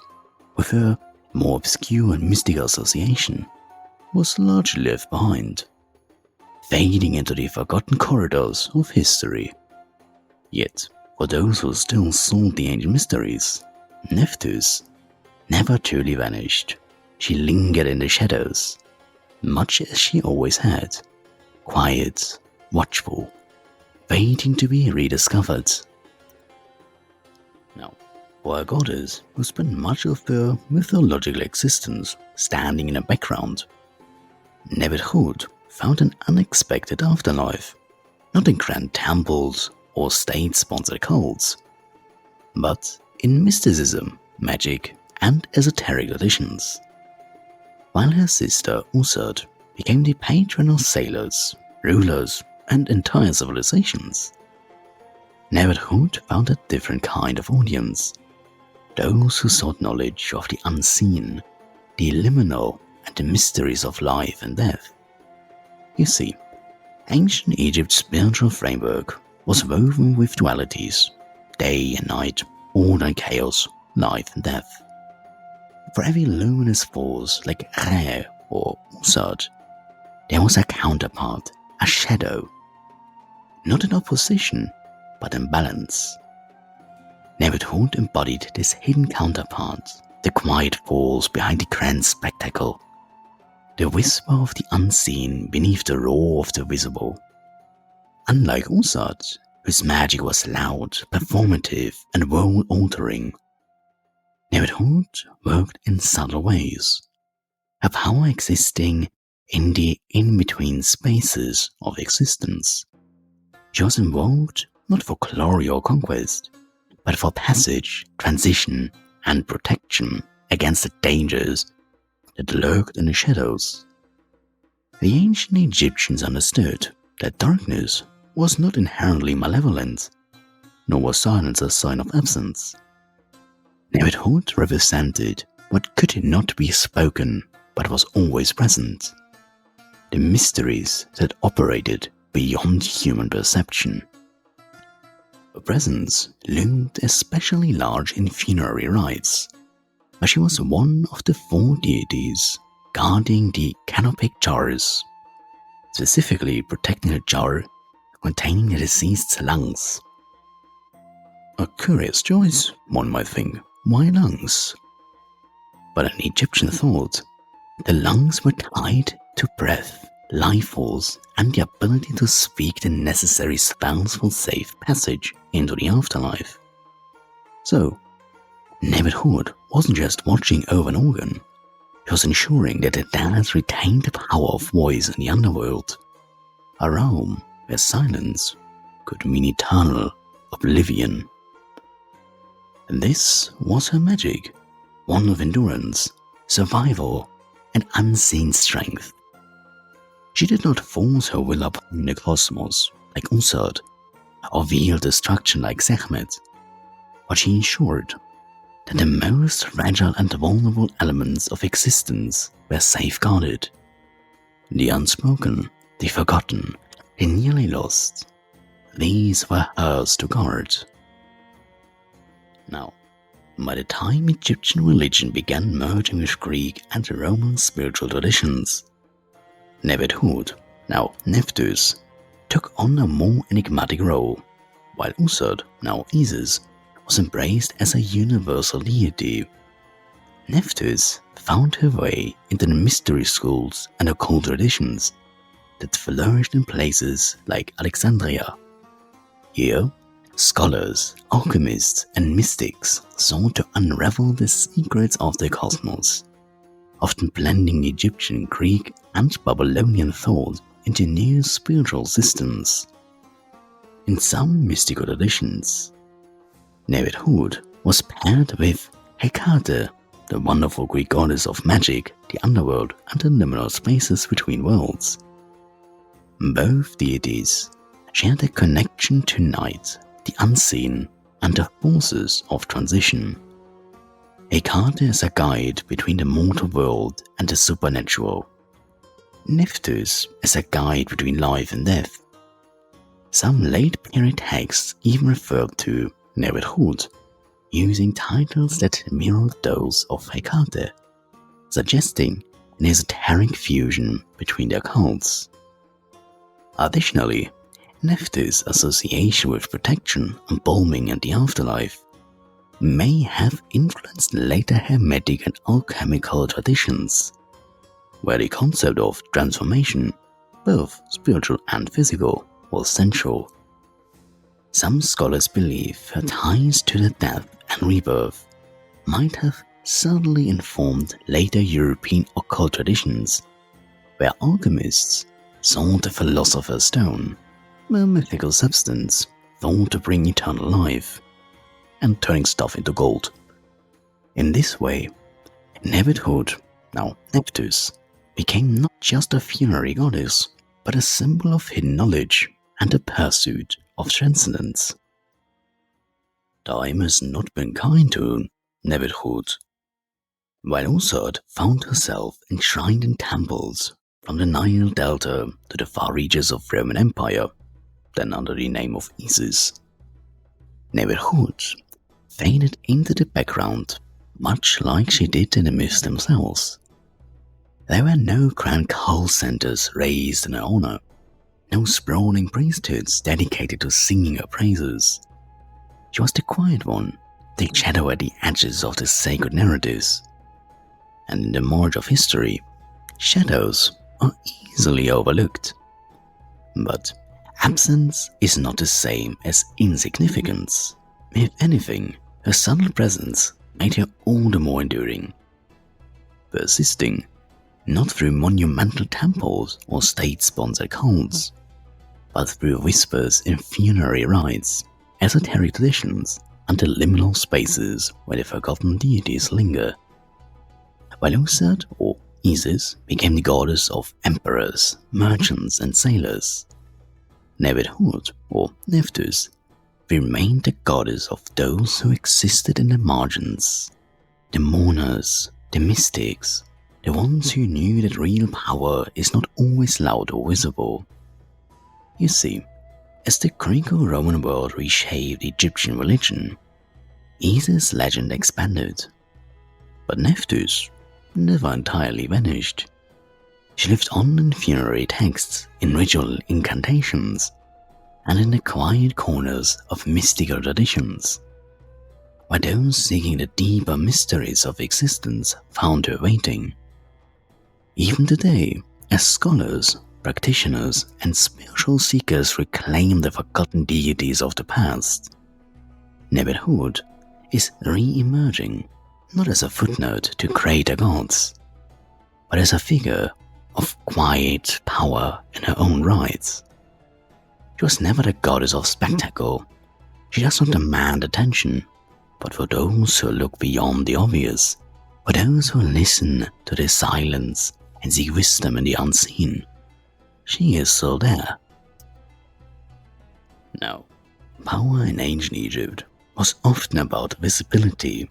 with her more obscure and mystical association, was largely left behind, fading into the forgotten corridors of history. Yet, for those who still sought the ancient mysteries, Nephthys never truly vanished. She lingered in the shadows, much as she always had, quiet, watchful, waiting to be rediscovered. Now, for a goddess who spent much of her mythological existence standing in the background, Nbt Ḥwt found an unexpected afterlife, not in grand temples or state-sponsored cults, but in mysticism, magic, and esoteric traditions. While her sister Ursat became the patron of sailors, rulers, and entire civilizations, Nbt Ḥwt found a different kind of audience, those who sought knowledge of the unseen, the liminal, and the mysteries of life and death. You see, ancient Egypt's spiritual framework was woven with dualities, day and night, order and chaos, life and death. For every luminous force like Re or Ursat, there was a counterpart, a shadow, not in opposition, but in balance. Nbt Ḥwt embodied this hidden counterpart, the quiet force behind the grand spectacle, the whisper of the unseen beneath the roar of the visible. Unlike Ursat, whose magic was loud, performative, and world-altering, Nbt Ḥwt worked in subtle ways, her power existing in the in-between spaces of existence. She was invoked not for glory or conquest, but for passage, transition, and protection against the dangers that lurked in the shadows. The ancient Egyptians understood that darkness was not inherently malevolent, nor was silence a sign of absence. Nbt Ḥwt represented what could not be spoken but was always present. the mysteries that operated beyond human perception. Her presence loomed especially large in funerary rites, where she was one of the 4 deities guarding the canopic jars, specifically protecting the jar containing the deceased's lungs. A curious choice, one might think. Why lungs? But in Egyptian thought, the lungs were tied to breath, life force, and the ability to speak the necessary spells for safe passage into the afterlife. So, Nbt Ḥwt wasn't just watching over an organ, he was ensuring that the dead retained the power of voice in the underworld, a realm where silence could mean eternal oblivion. And this was her magic, one of endurance, survival, and unseen strength. She did not force her will upon the cosmos like Usad, or wield destruction like Sekhmet, but she ensured that the most fragile and vulnerable elements of existence were safeguarded. The unspoken, the forgotten, the nearly lost, these were hers to guard. Now, by the time Egyptian religion began merging with Greek and Roman spiritual traditions, Nbt Ḥwt, now Nephthys, took on a more enigmatic role, while Usad, now Isis, was embraced as a universal deity. Nephthys found her way into the mystery schools and occult traditions that flourished in places like Alexandria. Here, scholars, alchemists, and mystics sought to unravel the secrets of the cosmos, often blending the Egyptian, Greek, and Babylonian thought into new spiritual systems. In some mystical traditions, Nbt Ḥwt was paired with Hecate, the wonderful Greek goddess of magic, the underworld, and the liminal spaces between worlds. Both deities shared a connection to night, the unseen, and the forces of transition. Hecate is a guide between the mortal world and the supernatural. Nephthys is a guide between life and death. Some late-period texts even referred to Nbt Ḥwt using titles that mirrored those of Hecate, suggesting an esoteric fusion between their cults. Additionally, Nephthys' association with protection, embalming, and the afterlife may have influenced later Hermetic and alchemical traditions, where the concept of transformation, both spiritual and physical, was central. Some scholars believe her ties to the death and rebirth might have subtly informed later European occult traditions, where alchemists sought the philosopher's stone, a mythical substance thought to bring eternal life, and turning stuff into gold. In this way, Nbt Ḥwt, now Nephthys, became not just a funerary goddess, but a symbol of hidden knowledge and the pursuit of transcendence. Time has not been kind to Nbt Ḥwt. While Usad found herself enshrined in temples from the Nile Delta to the far reaches of Roman Empire, then under the name of Isis, Nbt Ḥwt faded into the background, much like she did in the myths themselves. There were no grand cult centers raised in her honor, no sprawling priesthoods dedicated to singing her praises. She was the quiet one, the shadow at the edges of the sacred narratives. And in the march of history, shadows are easily overlooked. But absence is not the same as insignificance. If anything, her subtle presence made her all the more enduring, persisting not through monumental temples or state-sponsored cults, but through whispers in funerary rites, esoteric traditions, and the liminal spaces where the forgotten deities linger. While Usad, or Isis, became the goddess of emperors, merchants, and sailors, Nbt Ḥwt, or Nephthys, remained the goddess of those who existed in the margins, the mourners, the mystics, the ones who knew that real power is not always loud or visible. You see, as the Greco-Roman world reshaped Egyptian religion, Isis' legend expanded. But Nephthys never entirely vanished. She lived on in funerary texts, in ritual incantations, and in the quiet corners of mystical traditions, where those seeking the deeper mysteries of existence found her waiting. Even today, as scholars, practitioners, and spiritual seekers reclaim the forgotten deities of the past, Nbt Ḥwt is re-emerging not as a footnote to greater gods, but as a figure of quiet power in her own right. She was never the goddess of spectacle. She does not demand attention, but for those who look beyond the obvious, for those who listen to the silence and seek wisdom in the unseen, she is still there. Now, power in ancient Egypt was often about visibility,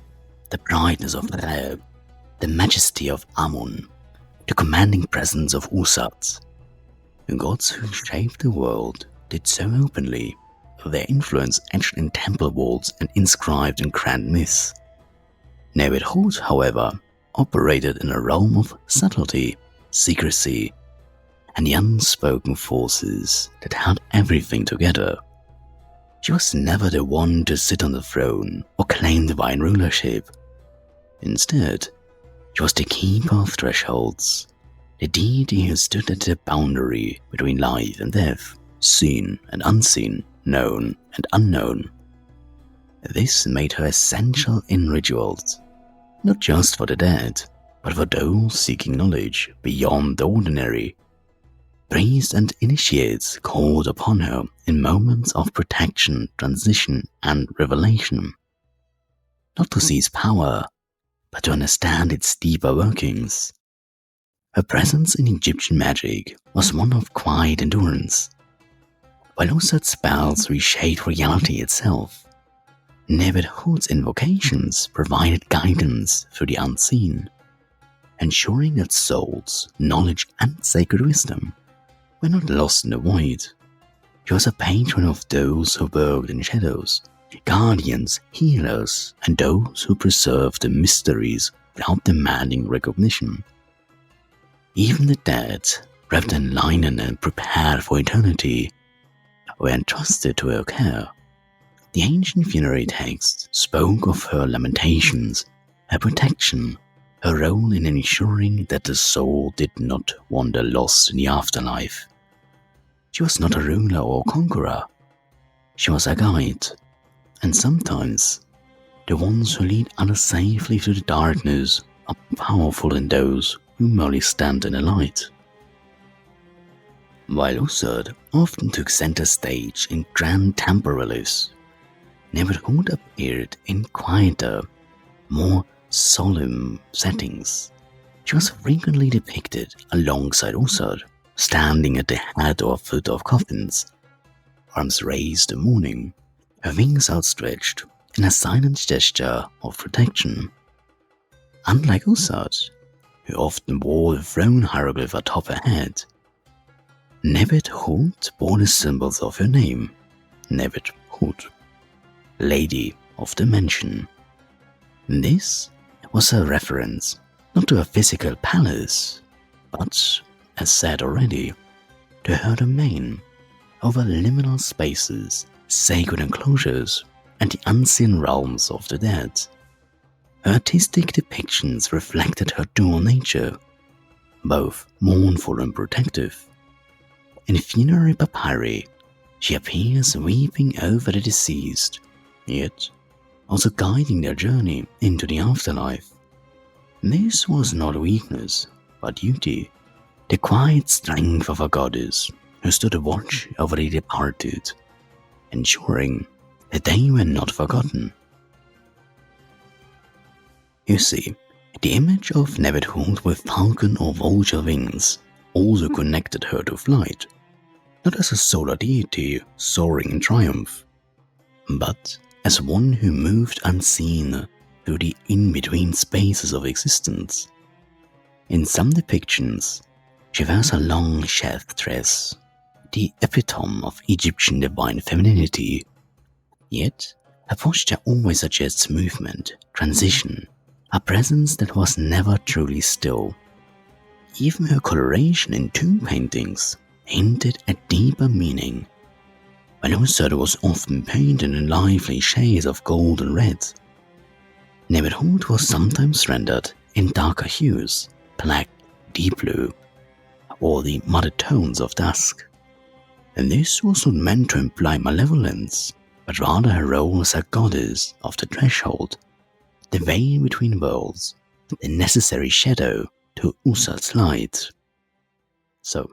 the brightness of Re, the majesty of Amun, the commanding presence of Usat. The gods who shaped the world did so openly, their influence etched in temple walls and inscribed in grand myths. Nbt Ḥwt, however, operated in a realm of subtlety, secrecy, and the unspoken forces that held everything together. She was never the one to sit on the throne or claim divine rulership. Instead, she was the keeper of thresholds, the deity who stood at the boundary between life and death, seen and unseen, known and unknown. This made her essential in rituals, not just for the dead, but for those seeking knowledge beyond the ordinary. Priests and initiates called upon her in moments of protection, transition, and revelation, not to seize power, but to understand its deeper workings. Her presence in Egyptian magic was one of quiet endurance. While Usat's spells reshaped reality itself, Nbt Ḥwt's invocations provided guidance through the unseen, ensuring that souls, knowledge, and sacred wisdom were not lost in the void. She was a patron of those who worked in shadows, guardians, healers, and those who preserved the mysteries without demanding recognition. Even the dead, wrapped in linen and prepared for eternity, were entrusted to her care. The ancient funerary texts spoke of her lamentations, her protection, her role in ensuring that the soul did not wander lost in the afterlife. She was not a ruler or conqueror. She was a guide, and sometimes the ones who lead others safely through the darkness are more powerful than those who merely stand in the light. While Usat often took center stage in grand temple reliefs, Nbt Ḥwt appeared in quieter, more solemn settings. She was frequently depicted alongside Usat, standing at the head or foot of coffins, arms raised in mourning, her wings outstretched in a silent gesture of protection. Unlike Usat, who often wore the throne hieroglyph atop her head, Nbt Ḥwt bore the symbols of her name, Nbt Ḥwt, Lady of the Mansion. This was a reference not to a physical palace, but, as said already, to her domain over liminal spaces, sacred enclosures, and the unseen realms of the dead. Her artistic depictions reflected her dual nature, both mournful and protective. In funerary papyri, she appears weeping over the deceased, yet also guiding their journey into the afterlife. This was not weakness, but duty, the quiet strength of a goddess who stood watch over the departed, ensuring that they were not forgotten. You see, the image of Nbt Ḥwt with falcon or vulture wings also connected her to flight, not as a solar deity soaring in triumph, but as one who moved unseen through the in-between spaces of existence. In some depictions, she wears a long sheath dress, the epitome of Egyptian divine femininity. Yet, her posture always suggests movement, transition, a presence that was never truly still. Even her coloration in tomb paintings hinted at deeper meaning. While Ursud was often painted in lively shades of gold and red, Nbt Ḥwt was sometimes rendered in darker hues, black, deep blue, or the muddied tones of dusk. And this was not meant to imply malevolence, but rather her role as a goddess of the threshold, the veil between worlds, the necessary shadow to Ursud's light. So,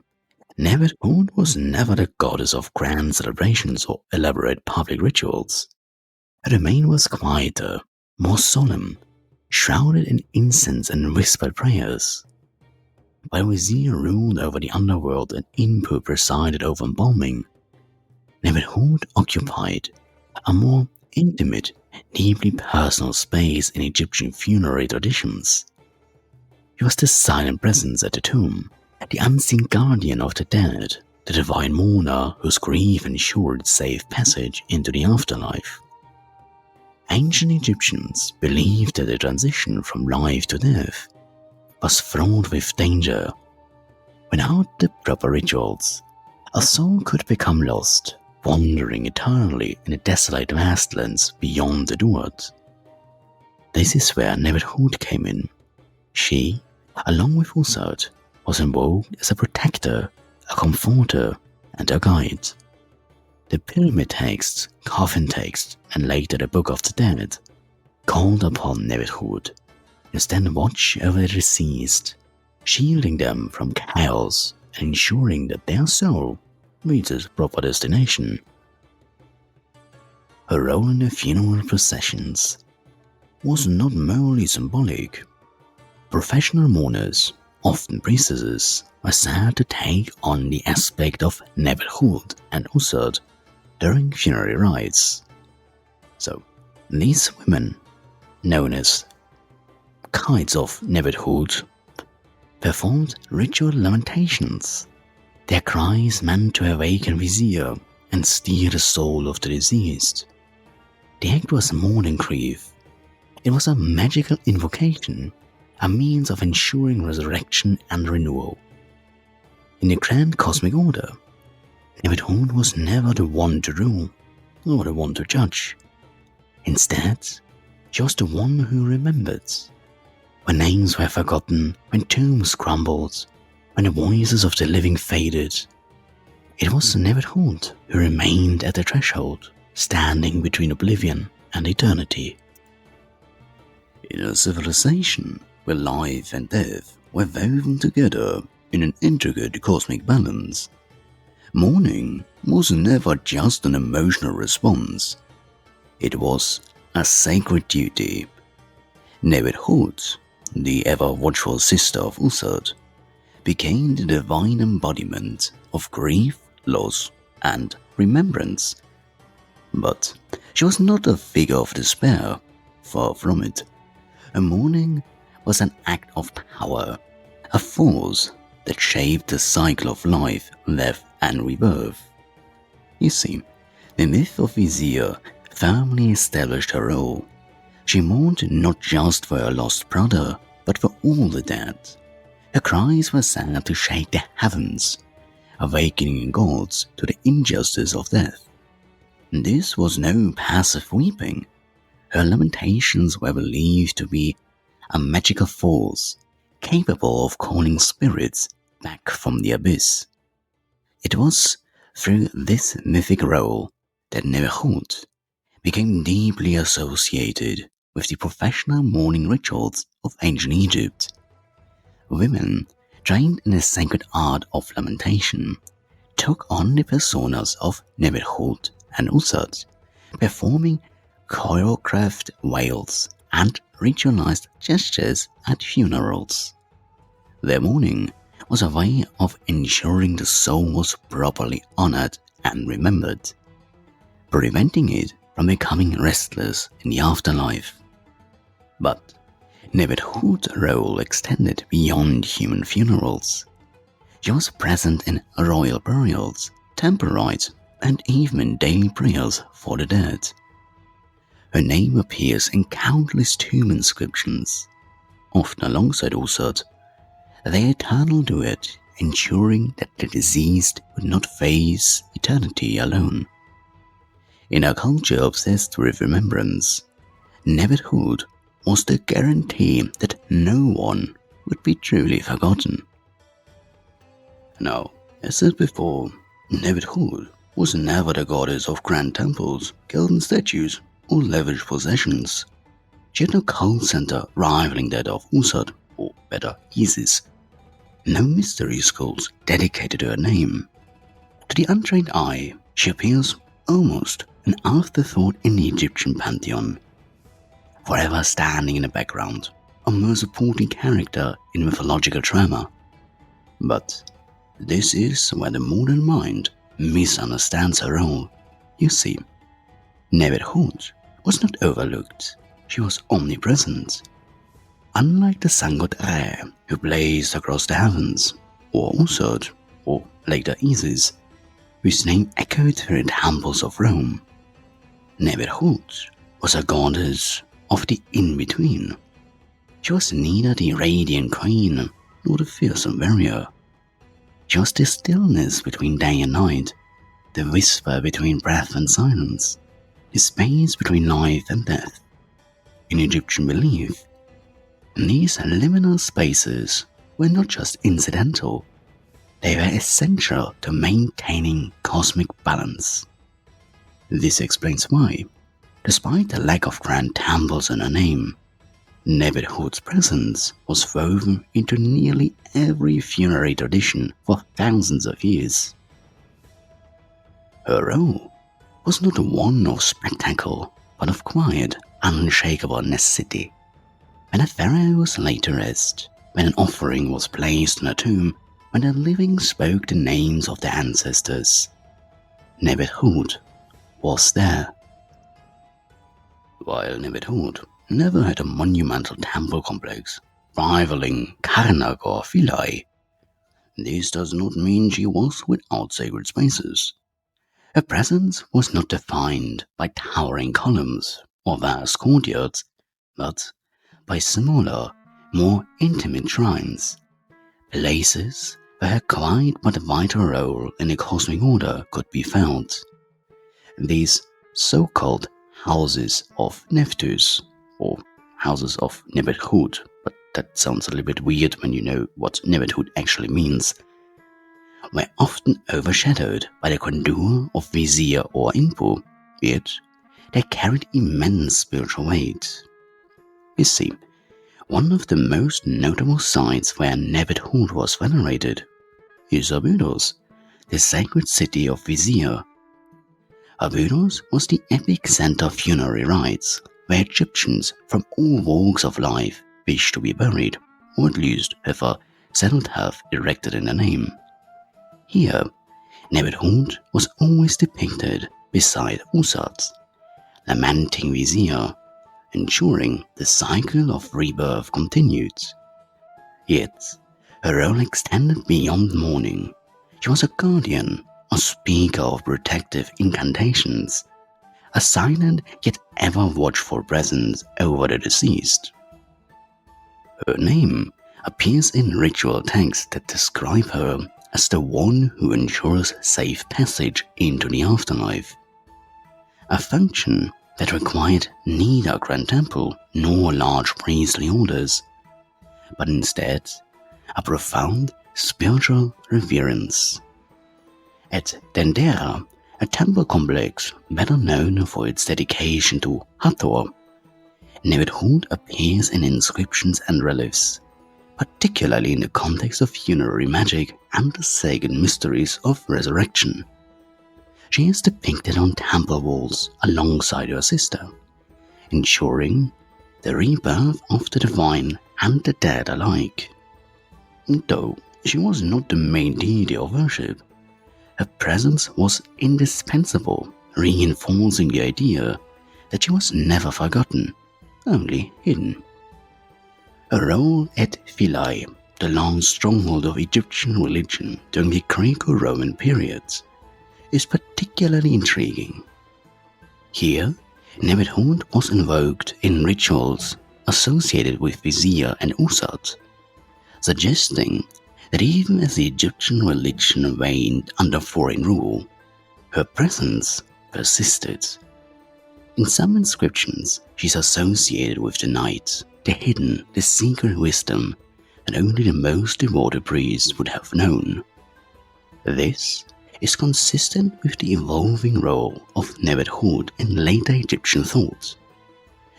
Nbt Ḥwt was never the goddess of grand celebrations or elaborate public rituals. Her domain was quieter, more solemn, shrouded in incense and whispered prayers. While Vizier ruled over the underworld and Inpu presided over embalming, Nbt Ḥwt occupied a more intimate, deeply personal space in Egyptian funerary traditions. She was the silent presence at the tomb, the unseen guardian of the dead, the divine mourner whose grief ensured safe passage into the afterlife. Ancient Egyptians believed that the transition from life to death was fraught with danger. Without the proper rituals, a soul could become lost, wandering eternally in the desolate wastelands beyond the Duat. This is where Nbt Ḥwt came in. She, along with Ursud, was invoked as a protector, a comforter, and a guide. The pyramid texts, coffin texts, and later the Book of the Dead called upon Nbt Ḥwt to stand watch over the deceased, shielding them from chaos and ensuring that their soul reaches proper destination. Her role in the funeral processions was not merely symbolic. Professional mourners, often priestesses, were said to take on the aspect of Nbt Ḥwt and Ursud during funerary rites. So, these women, known as Kites of Nbt Ḥwt, performed ritual lamentations. Their cries meant to awaken Vizier and steer the soul of the deceased. The act was more than grief. It was a magical invocation, a means of ensuring resurrection and renewal. In the grand cosmic order, Nbt Ḥwt was never the one to rule, nor the one to judge. Instead, she was the one who remembered. When names were forgotten, when tombs crumbled, when the voices of the living faded, it was Nbt Ḥwt who remained at the threshold, standing between oblivion and eternity. In a civilization where life and death were woven together in an intricate cosmic balance, mourning was never just an emotional response. It was a sacred duty. Nbt Ḥwt, the ever-watchful sister of Ursud, became the divine embodiment of grief, loss, and remembrance. But she was not a figure of despair, far from it. Her mourning was an act of power, a force that shaped the cycle of life, death, and rebirth. You see, the myth of Vizier firmly established her role. She mourned not just for her lost brother, but for all the dead. Her cries were said to shake the heavens, awakening gods to the injustice of death. This was no passive weeping. Her lamentations were believed to be a magical force capable of calling spirits back from the abyss. It was through this mythic role that Nbt Ḥwt became deeply associated with the professional mourning rituals of ancient Egypt. Women trained in the sacred art of lamentation took on the personas of Nbt Ḥwt and Ursud, performing choreographed wails and ritualized gestures at funerals. Their mourning was a way of ensuring the soul was properly honored and remembered, preventing it from becoming restless in the afterlife. But Nbt Ḥwt's role extended beyond human funerals. She was present in royal burials, temple rites, and even daily prayers for the dead. Her name appears in countless tomb inscriptions, often alongside Ursut, their eternal duet ensuring that the deceased would not face eternity alone. In a culture obsessed with remembrance, Nbt Ḥwt was the guarantee that no one would be truly forgotten. Now, as said before, Nbt Ḥwt was never the goddess of grand temples, golden statues, or lavish possessions. She had no cult center rivaling that of Ursut, or better, Isis. No mystery schools dedicated to her name. To the untrained eye, she appears almost an afterthought in the Egyptian pantheon, forever standing in the background, a mere supporting character in mythological drama. But this is where the modern mind misunderstands her role. You see, Nbt Ḥwt was not overlooked, she was omnipresent. Unlike the sun god Re, who blazed across the heavens, or Ursut, or later Isis, whose name echoed through the temples of Rome, Nbt Ḥwt was a goddess of the in-between. She was neither the radiant queen nor the fearsome warrior. She was the stillness between day and night, the whisper between breath and silence, the space between life and death. In Egyptian belief, these liminal spaces were not just incidental, they were essential to maintaining cosmic balance. This explains why, despite the lack of grand temples in her name, Nbt Ḥwt's presence was woven into nearly every funerary tradition for thousands of years. Her role was not one of spectacle, but of quiet, unshakable necessity. When a pharaoh was laid to rest, when an offering was placed on a tomb, when the living spoke the names of their ancestors, Nbt Ḥwt was there. While Nbt Ḥwt never had a monumental temple complex rivaling Karnak or Philae, this does not mean she was without sacred spaces. Her presence was not defined by towering columns or vast courtyards, but by smaller, more intimate shrines, places where her quiet but vital role in the cosmic order could be felt. These so-called houses of Nephthys, or houses of Nbt Ḥwt, but that sounds a little bit weird when you know what Nbt Ḥwt actually means, were often overshadowed by the grandeur of Vizier or Inpu, yet they carried immense spiritual weight. You see, one of the most notable sites where Nbt Ḥwt was venerated is Abydos, the sacred city of Vizier. Abydos was the epic center of funerary rites, where Egyptians from all walks of life wished to be buried, or at least have a cenotaph erected in their name. Here, Nbt Ḥwt was always depicted beside Ursut, lamenting Vizier, ensuring the cycle of rebirth continued. Yet, her role extended beyond mourning. She was a guardian, a speaker of protective incantations, a silent yet ever watchful presence over the deceased. Her name appears in ritual texts that describe her as the one who ensures safe passage into the afterlife, a function that required neither a grand temple nor large priestly orders, but instead a profound spiritual reverence. At Dendera, a temple complex better known for its dedication to Hathor, Nbt Ḥwt appears in inscriptions and reliefs, particularly in the context of funerary magic and the sacred mysteries of resurrection. She is depicted on temple walls alongside her sister, ensuring the rebirth of the divine and the dead alike. Though she was not the main deity of worship, her presence was indispensable, reinforcing the idea that she was never forgotten, only hidden. Her role at Philae, the last stronghold of Egyptian religion during the Greco-Roman periods, is particularly intriguing. Here, Nbt Ḥwt was invoked in rituals associated with Vizier and Usat, suggesting that even as the Egyptian religion waned under foreign rule, her presence persisted. In some inscriptions, she's associated with the night, the hidden, the secret wisdom that only the most devoted priests would have known. This is consistent with the evolving role of Nbt Ḥwt in later Egyptian thought.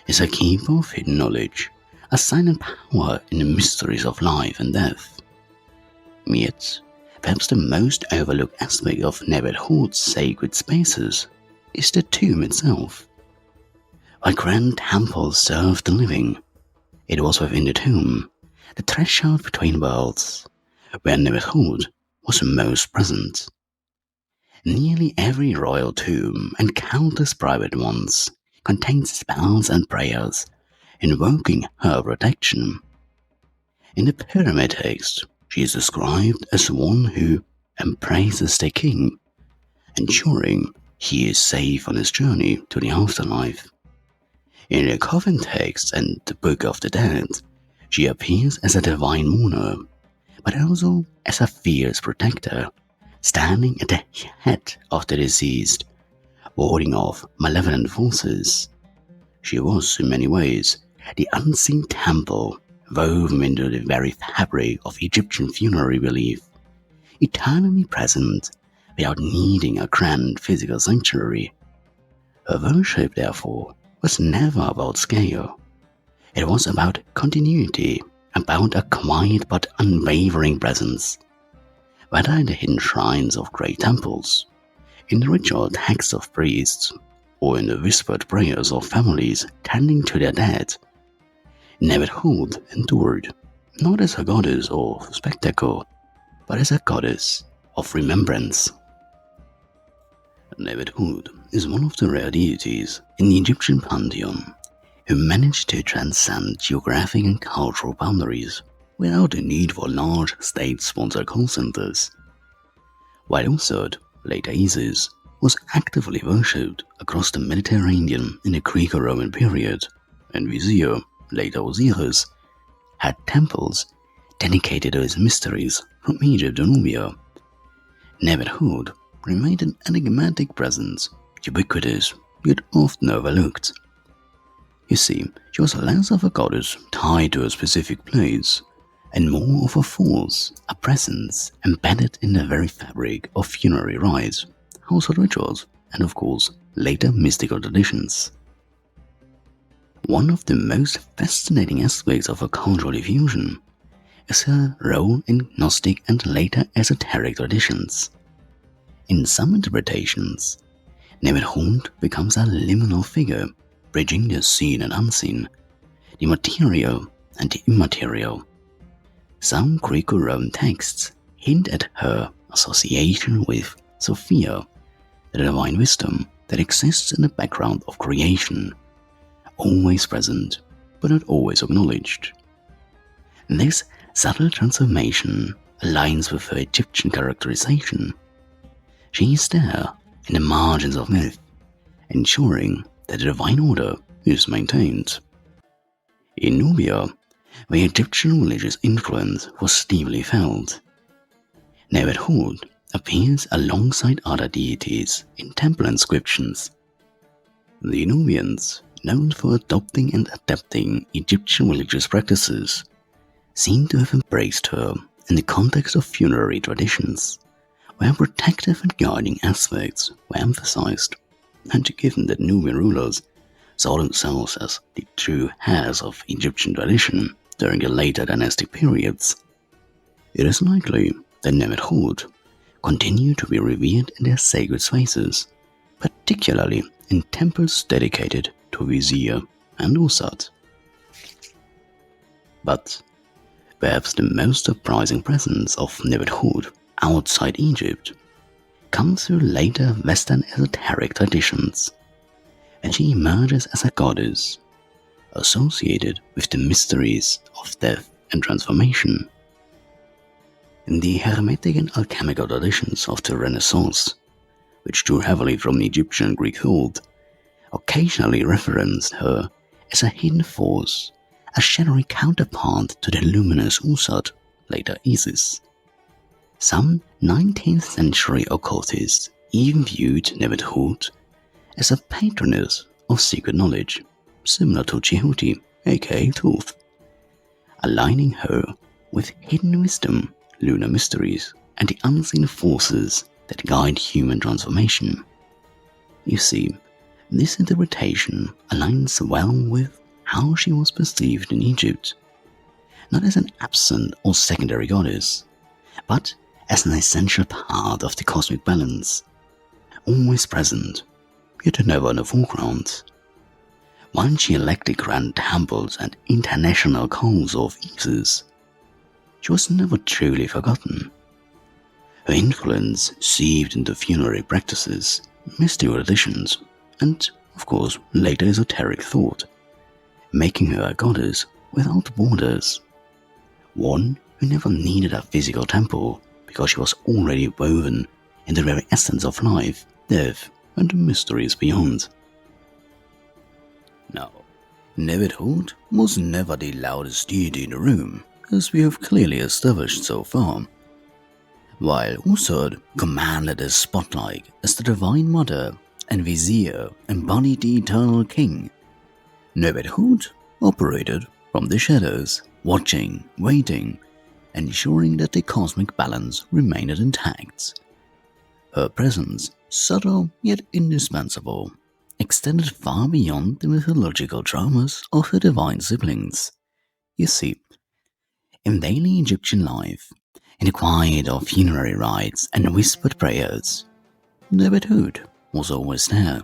As a keeper of hidden knowledge, a silent power in the mysteries of life and death. Yet, perhaps the most overlooked aspect of Nbt Ḥwt's sacred spaces is the tomb itself. While grand temples served the living, it was within the tomb, the threshold between worlds, where Nbt Ḥwt was most present. Nearly every royal tomb and countless private ones contains spells and prayers invoking her protection. In the pyramid text, she is described as one who embraces the king, ensuring he is safe on his journey to the afterlife. In the coffin text and the Book of the Dead, she appears as a divine mourner, but also as a fierce protector, standing at the head of the deceased, warding off malevolent forces. She was, in many ways, the unseen temple woven into the very fabric of Egyptian funerary belief, eternally present without needing a grand physical sanctuary. Her worship, therefore, was never about scale. It was about continuity, about a quiet but unwavering presence. Whether in the hidden shrines of great temples, in the ritual texts of priests, or in the whispered prayers of families tending to their dead, Nbt Ḥwt endured, not as a goddess of spectacle, but as a goddess of remembrance. Nbt Ḥwt is one of the rare deities in the Egyptian pantheon who managed to transcend geographic and cultural boundaries without the need for large state-sponsored call centers. While Usat, later Isis, was actively worshipped across the Mediterranean in the Greco-Roman period, and Vizier, later Osiris, had temples dedicated to his mysteries from Egypt to Nubia, Nbt Ḥwt remained an enigmatic presence, ubiquitous yet often overlooked. You see, she was less of a goddess tied to a specific place, and more of a force, a presence embedded in the very fabric of funerary rites, household rituals, and of course, later mystical traditions. One of the most fascinating aspects of her cultural diffusion is her role in Gnostic and later esoteric traditions. In some interpretations, Nbt Ḥwt becomes a liminal figure, bridging the seen and unseen, the material and the immaterial. Some Greco-Roman texts hint at her association with Sophia, the divine wisdom that exists in the background of creation, always present but not always acknowledged. This subtle transformation aligns with her Egyptian characterization. She is there in the margins of myth, ensuring that the divine order is maintained. In Nubia, where Egyptian religious influence was deeply felt, Nbt Ḥwt appears alongside other deities in temple inscriptions. The Nubians, known for adopting and adapting Egyptian religious practices, seem to have embraced her in the context of funerary traditions, where protective and guiding aspects were emphasized, and given that Nubian rulers saw themselves as the true heirs of Egyptian tradition during the later dynastic periods, it is likely that Nbt Ḥwt continued to be revered in their sacred spaces, particularly in temples dedicated to Vizier and Usat. But perhaps the most surprising presence of Nbt Ḥwt outside Egypt comes through later Western esoteric traditions, and she emerges as a goddess, associated with the mysteries of death and transformation. The Hermetic and alchemical traditions of the Renaissance, which drew heavily from the Egyptian and Greek thought, occasionally referenced her as a hidden force, a shadowy counterpart to the luminous Usat, later Isis. Some 19th century occultists even viewed Nbt Ḥwt as a patroness of secret knowledge, similar to Ḥwt, aka Thoth, aligning her with hidden wisdom, lunar mysteries, and the unseen forces that guide human transformation. You see, this interpretation aligns well with how she was perceived in Egypt, not as an absent or secondary goddess, but as an essential part of the cosmic balance, always present, yet never in the foreground. While she erected grand temples and international cults of Isis, she was never truly forgotten. Her influence seeped into funerary practices, mystical traditions, and, of course, later esoteric thought, making her a goddess without borders, one who never needed a physical temple because she was already woven in the very essence of life, death, and the mysteries beyond. Now, Nbt Ḥwt was never the loudest deity in the room, as we have clearly established so far. While Usad commanded the spotlight as the Divine Mother and Vizier embodied the Eternal King, Nbt Ḥwt operated from the shadows, watching, waiting, ensuring that the cosmic balance remained intact. Her presence, subtle yet indispensable, extended far beyond the mythological dramas of her divine siblings. You see, in daily Egyptian life, in the quiet of funerary rites and whispered prayers, Nbt Ḥwt was always there.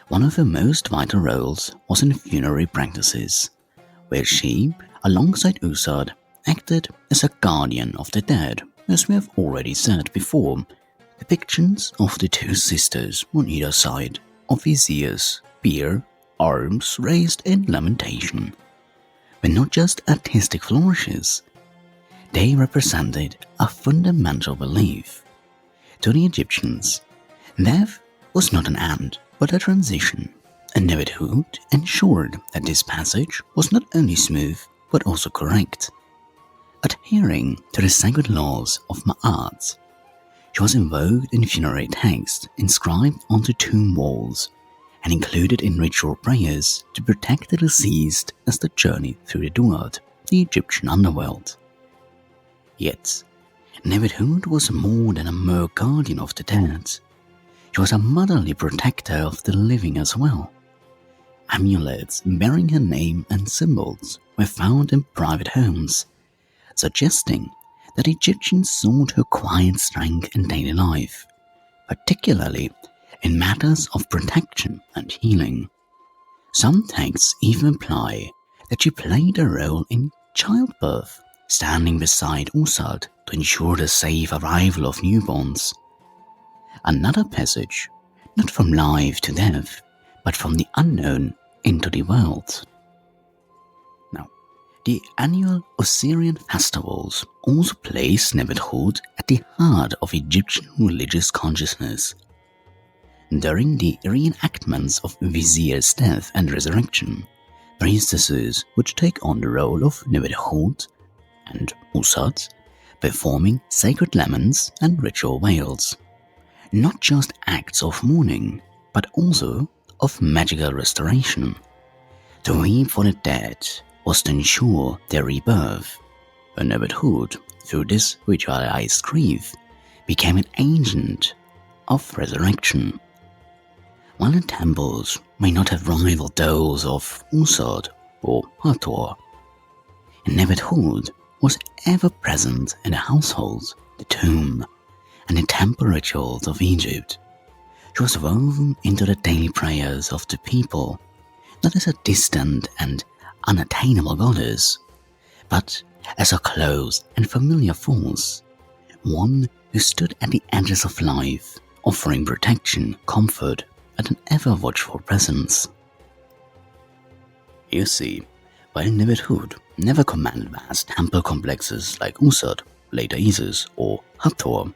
One of her most vital roles was in funerary practices, where she, alongside Usad, acted as a guardian of the dead, as we have already said before. Depictions of the two sisters on either side of Vizier's bier, arms raised in lamentation, were not just artistic flourishes. They represented a fundamental belief. To the Egyptians, death was not an end, but a transition, and Nbt Ḥwt ensured that this passage was not only smooth, but also correct. Adhering to the sacred laws of Ma'at, she was invoked in funerary texts inscribed onto tomb walls and included in ritual prayers to protect the deceased as they journeyed through the Duat, the Egyptian underworld. Yet, Nbt Ḥwt was more than a mere guardian of the dead. She was a motherly protector of the living as well. Amulets bearing her name and symbols were found in private homes, suggesting that Egyptians sought her quiet strength in daily life, particularly in matters of protection and healing. Some texts even imply that she played a role in childbirth, standing beside Usad to ensure the safe arrival of newborns. Another passage, not from life to death, but from the unknown into the world. Now, the annual Osirian festivals also place Nbt Ḥwt at the heart of Egyptian religious consciousness. During the reenactments of Vizier's death and resurrection, priestesses would take on the role of Nbt Ḥwt and Usad, performing sacred laments and ritual wails. Not just acts of mourning, but also of magical restoration. To weep for the dead was to ensure their rebirth, and Nbt Ḥwt, through this ritualized grief, became an agent of resurrection. While the temples may not have rivaled those of Usad or Hathor, Nbt Ḥwt was ever present in the household, the tomb, and the temple rituals of Egypt. She was woven into the daily prayers of the people, not as a distant and unattainable goddess, but as a close and familiar force, one who stood at the edges of life, offering protection, comfort, and an ever-watchful presence. You see, while Nbt Ḥwt never commanded vast temple complexes like Usad, later Isis, or Hathor,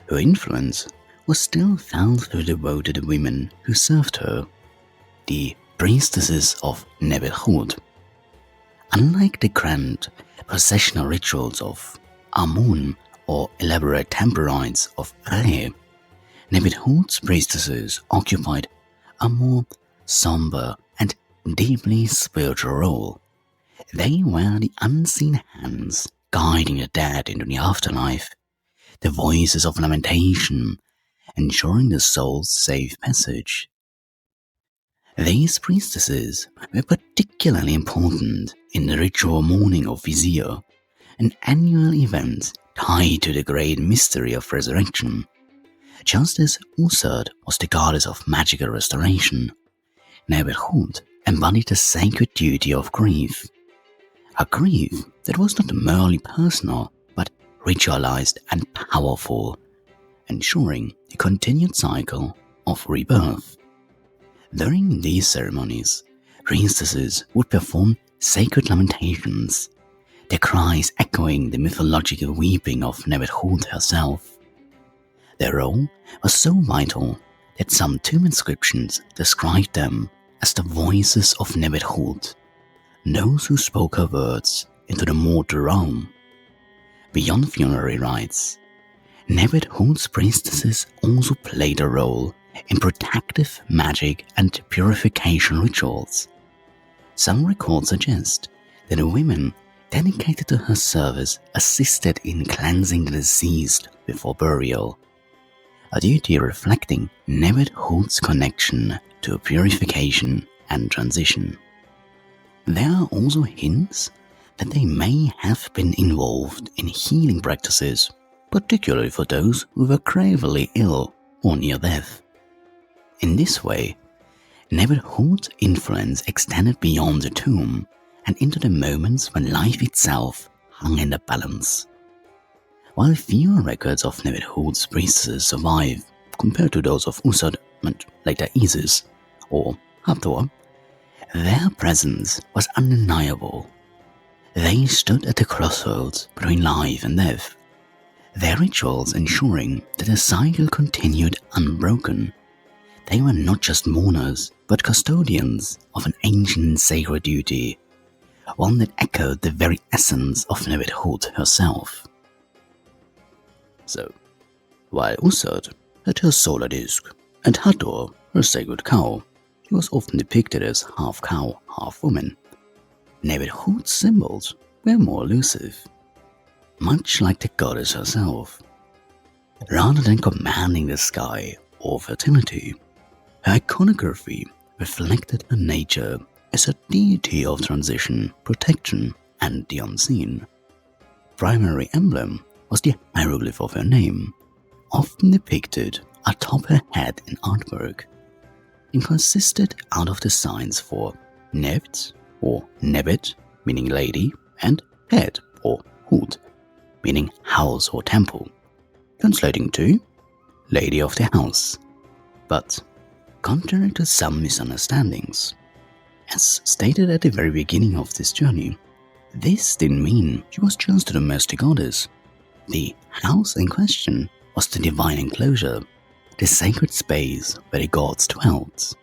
her influence was still felt through devoted women who served her, the priestesses of Nbt Ḥwt. Unlike the grand processional rituals of Amun or elaborate temple rites of Re, Nbt Ḥwt's priestesses occupied a more somber and deeply spiritual role. They were the unseen hands guiding the dead into the afterlife, the voices of lamentation, ensuring the soul's safe passage. These priestesses were particularly important in the ritual mourning of Vizier, an annual event tied to the great mystery of resurrection. Just as Usad was the goddess of magical restoration, Nbt Ḥwt embodied the sacred duty of grief. A grief that was not merely personal, but ritualized and powerful, ensuring the continued cycle of rebirth. During these ceremonies, priestesses would perform sacred lamentations, their cries echoing the mythological weeping of Nbt Ḥwt herself. Their role was so vital that some tomb inscriptions described them as the voices of Nbt Ḥwt, those who spoke her words into the mortal realm. Beyond funerary rites, Nbt Ḥwt's priestesses also played a role in protective magic and purification rituals. Some records suggest that the women dedicated to her service assisted in cleansing the deceased before burial, a duty reflecting Nbt Ḥwt's connection to purification and transition. There are also hints that they may have been involved in healing practices, particularly for those who were gravely ill or near death. In this way, Nbt Ḥwt's influence extended beyond the tomb and into the moments when life itself hung in the balance. While fewer records of Nbt Ḥwt's priestesses survive compared to those of Usad and later Isis or Hathor, their presence was undeniable. They stood at the crossroads between life and death, their rituals ensuring that the cycle continued unbroken. They were not just mourners, but custodians of an ancient sacred duty, one that echoed the very essence of Nbt Ḥwt herself. So, while Usad had her solar disk and Hathor her sacred cow, she was often depicted as half cow, half woman. Nbt Ḥwt's symbols were more elusive, much like the goddess herself. Rather than commanding the sky or fertility, her iconography reflected her nature as a deity of transition, protection, and the unseen. Primary emblem was the hieroglyph of her name, often depicted atop her head in artwork. It consisted out of the signs for Nephthys or Nebet, meaning lady, and Ḥwt or Ḥwt, meaning house or temple, translating to lady of the house. But contrary to some misunderstandings, as stated at the very beginning of this journey, this didn't mean she was just a domestic goddess. The house in question was the divine enclosure, the sacred space where the gods dwelt.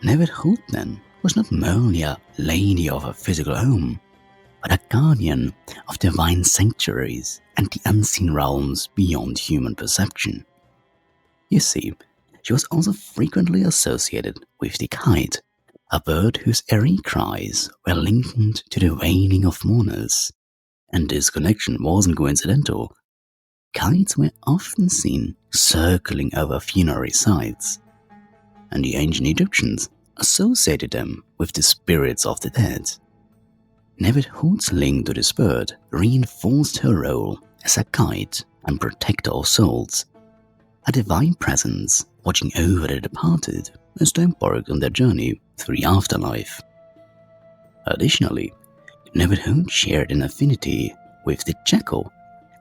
Nbt Ḥwt then was not merely a lady of a physical home, but a guardian of divine sanctuaries and the unseen realms beyond human perception. You see, she was also frequently associated with the kite, a bird whose airy cries were linked to the wailing of mourners. And this connection wasn't coincidental. Kites were often seen circling over funerary sites, and the ancient Egyptians associated them with the spirits of the dead. Nbt Ḥwt's link to this bird reinforced her role as a guide and protector of souls, a divine presence watching over the departed as they embarked on their journey through the afterlife. Additionally, Nbt Ḥwt shared an affinity with the jackal,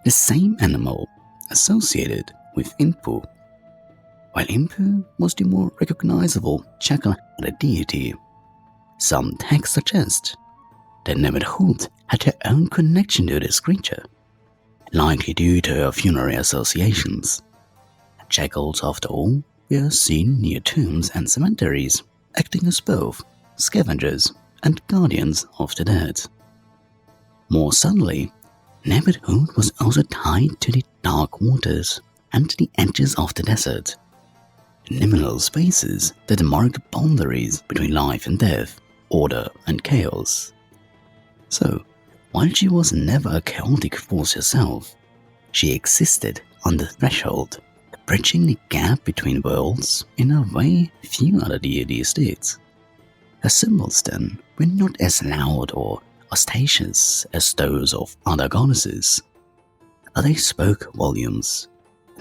the same animal associated with Inpu. While Inpu was the more recognizable jackal-headed deity, Some texts suggest that Nbt Ḥwt had her own connection to this creature, likely due to her funerary associations. Jackals, after all, were seen near tombs and cemeteries, acting as both scavengers and guardians of the dead. More subtly, Nbt Ḥwt was also tied to the dark waters and the edges of the desert, liminal spaces that mark boundaries between life and death, order and chaos. So, while she was never a chaotic force herself, she existed on the threshold, bridging the gap between worlds in a way few other deities did. Her symbols, then, were not as loud or ostentatious as those of other goddesses, but they spoke volumes.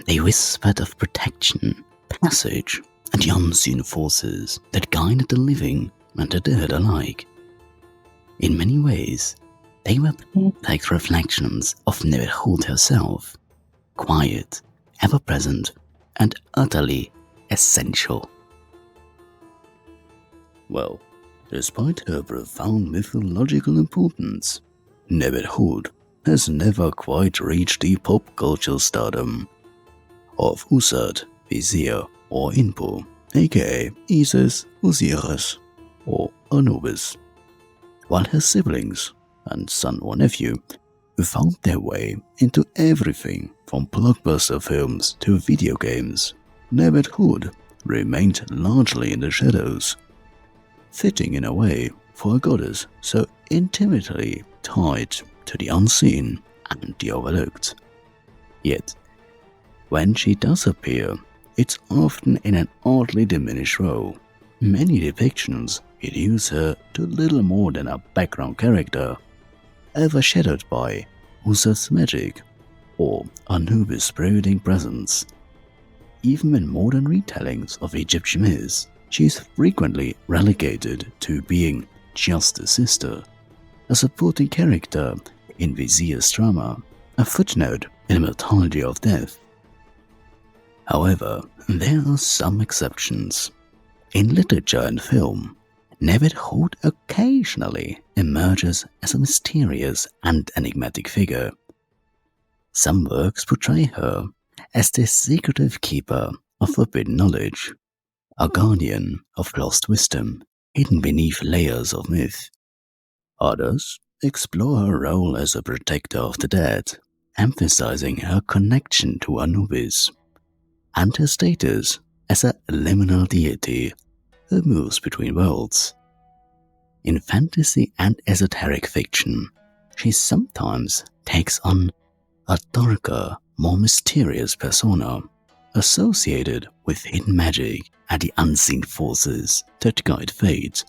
They whispered of protection, passage, and the unseen forces that guided the living and the dead alike. In many ways, they were perfect reflections of Nbt Ḥwt herself, quiet, ever-present, and utterly essential. Well, despite her profound mythological importance, Nbt Ḥwt has never quite reached the pop culture stardom of Ussat, Vizier, or Inpu, aka Isis, Osiris, or Anubis, while her siblings and son or nephew found their way into everything from blockbuster films to video games. Nbt Ḥwt remained largely in the shadows, fitting in a way for a goddess so intimately tied to the unseen and the overlooked. Yet, when she does appear, it's often in an oddly diminished role. Many depictions reduce her to little more than a background character, overshadowed by Ussat's magic or Anubis' brooding presence. Even in modern retellings of Egyptian myths, she is frequently relegated to being just a sister, a supporting character in Vizier's drama, a footnote in the mythology of death. However, there are some exceptions. In literature and film, Nbt Ḥwt occasionally emerges as a mysterious and enigmatic figure. Some works portray her as the secretive keeper of forbidden knowledge, a guardian of lost wisdom hidden beneath layers of myth. Others explore her role as a protector of the dead, emphasizing her connection to Anubis, and her status as a liminal deity who moves between worlds. In fantasy and esoteric fiction, she sometimes takes on a darker, more mysterious persona, associated with hidden magic and the unseen forces that guide fate.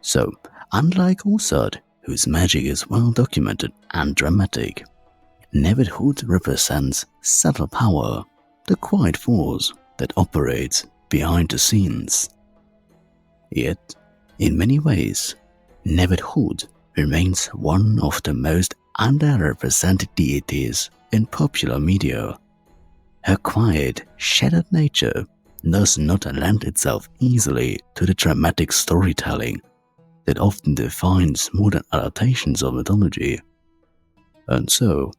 So, unlike Ussat, whose magic is well documented and dramatic, Nbt Ḥwt represents subtle power, the quiet force that operates behind the scenes. Yet, in many ways, Nbt Ḥwt remains one of the most underrepresented deities in popular media. Her quiet, shadowed nature does not lend itself easily to the dramatic storytelling that often defines modern adaptations of mythology. And so,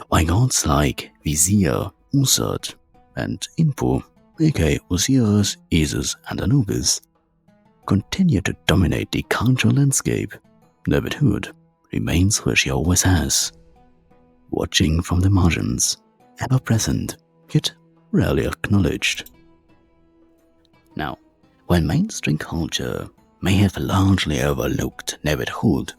while gods like Vizier, Ussat, and Inpu, aka Osiris, Isis, and Anubis, continue to dominate the cultural landscape, Nbt Ḥwt remains where she always has, watching from the margins, ever present, yet rarely acknowledged. Now, while mainstream culture may have largely overlooked Nbt Ḥwt,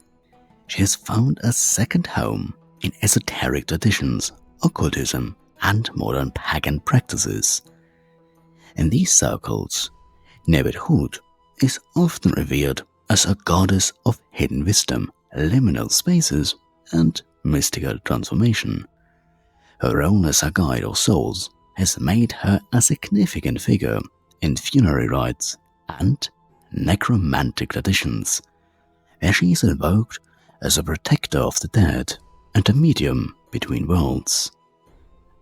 she has found a second home in esoteric traditions, occultism, and modern pagan practices. In these circles, Nbt Ḥwt is often revered as a goddess of hidden wisdom, liminal spaces, and mystical transformation. Her role as a guide of souls has made her a significant figure in funerary rites and necromantic traditions, where she is invoked as a protector of the dead and a medium between worlds.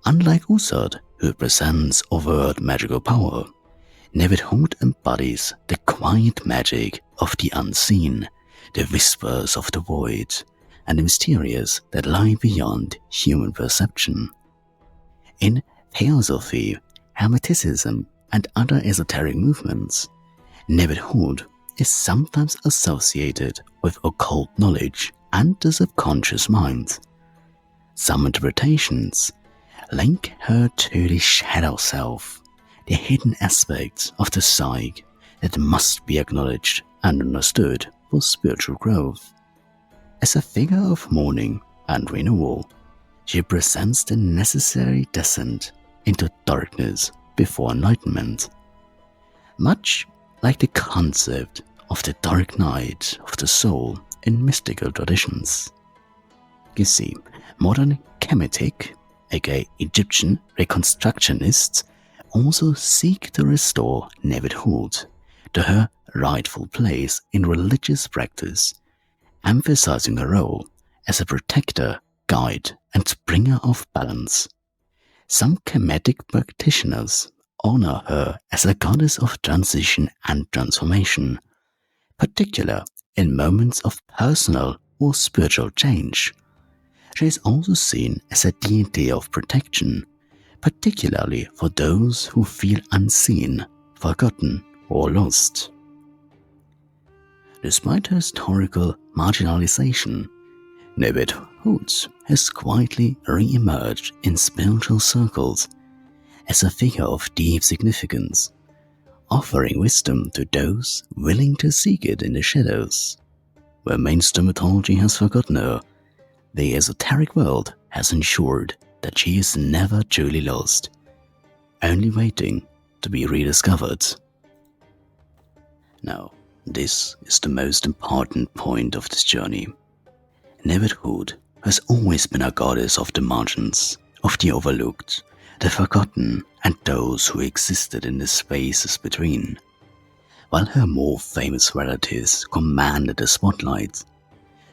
Unlike Ussat, who represents overt magical power, Nbt Ḥwt embodies the quiet magic of the unseen, the whispers of the void, and the mysterious that lie beyond human perception. In Theosophy, Hermeticism, and other esoteric movements, Nbt Ḥwt is sometimes associated with occult knowledge and the subconscious mind. Some interpretations link her to the shadow self, the hidden aspects of the psyche that must be acknowledged and understood for spiritual growth. As a figure of mourning and renewal, she represents the necessary descent into darkness before enlightenment. Much like the concept of the dark night of the soul in mystical traditions. You see, modern Kemetic, aka Egyptian reconstructionists, also seek to restore Nbt Ḥwt to her rightful place in religious practice, emphasizing her role as a protector, guide, and bringer of balance. Some Kemetic practitioners honor her as a goddess of transition and transformation, particularly in moments of personal or spiritual change. She is also seen as a deity of protection, particularly for those who feel unseen, forgotten, or lost. Despite her historical marginalization, Nbt Ḥwt has quietly re-emerged in spiritual circles as a figure of deep significance, offering wisdom to those willing to seek it in the shadows. Where mainstream mythology has forgotten her, the esoteric world has ensured that she is never truly lost, only waiting to be rediscovered. Now, this is the most important point of this journey. Nbt Ḥwt has always been a goddess of the margins, of the overlooked, the forgotten, and those who existed in the spaces between. While her more famous relatives commanded the spotlight,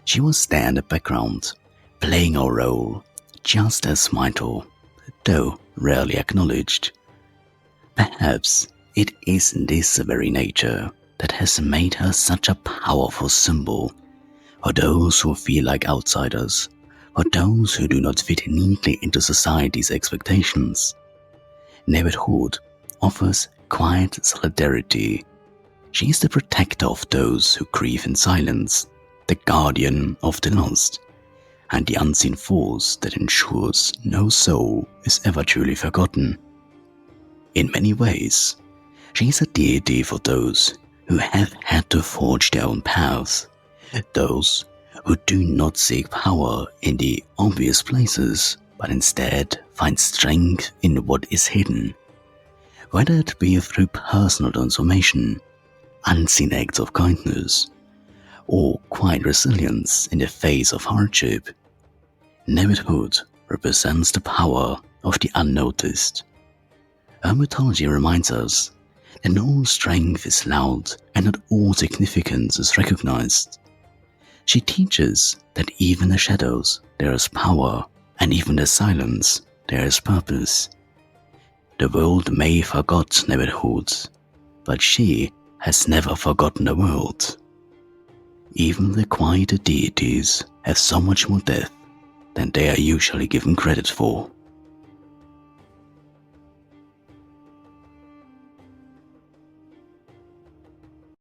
she was there in the background, playing a role just as vital, though rarely acknowledged. Perhaps it is this very nature that has made her such a powerful symbol for those who feel like outsiders, for those who do not fit neatly into society's expectations. Nbt Ḥwt offers quiet solidarity. She is the protector of those who grieve in silence, the guardian of the lost, and the unseen force that ensures no soul is ever truly forgotten. In many ways, she is a deity for those who have had to forge their own paths, those who do not seek power in the obvious places, but instead find strength in what is hidden, whether it be through personal transformation, unseen acts of kindness, or quiet resilience in the face of hardship. Nbt Ḥwt represents the power of the unnoticed. Her mythology reminds us that not all strength is loud and not all significance is recognized. She teaches that even in the shadows there is power, and even in the silence there is purpose. The world may forget Nbt Ḥwt, but she has never forgotten the world. Even the quieter deities have so much more depth than they are usually given credit for.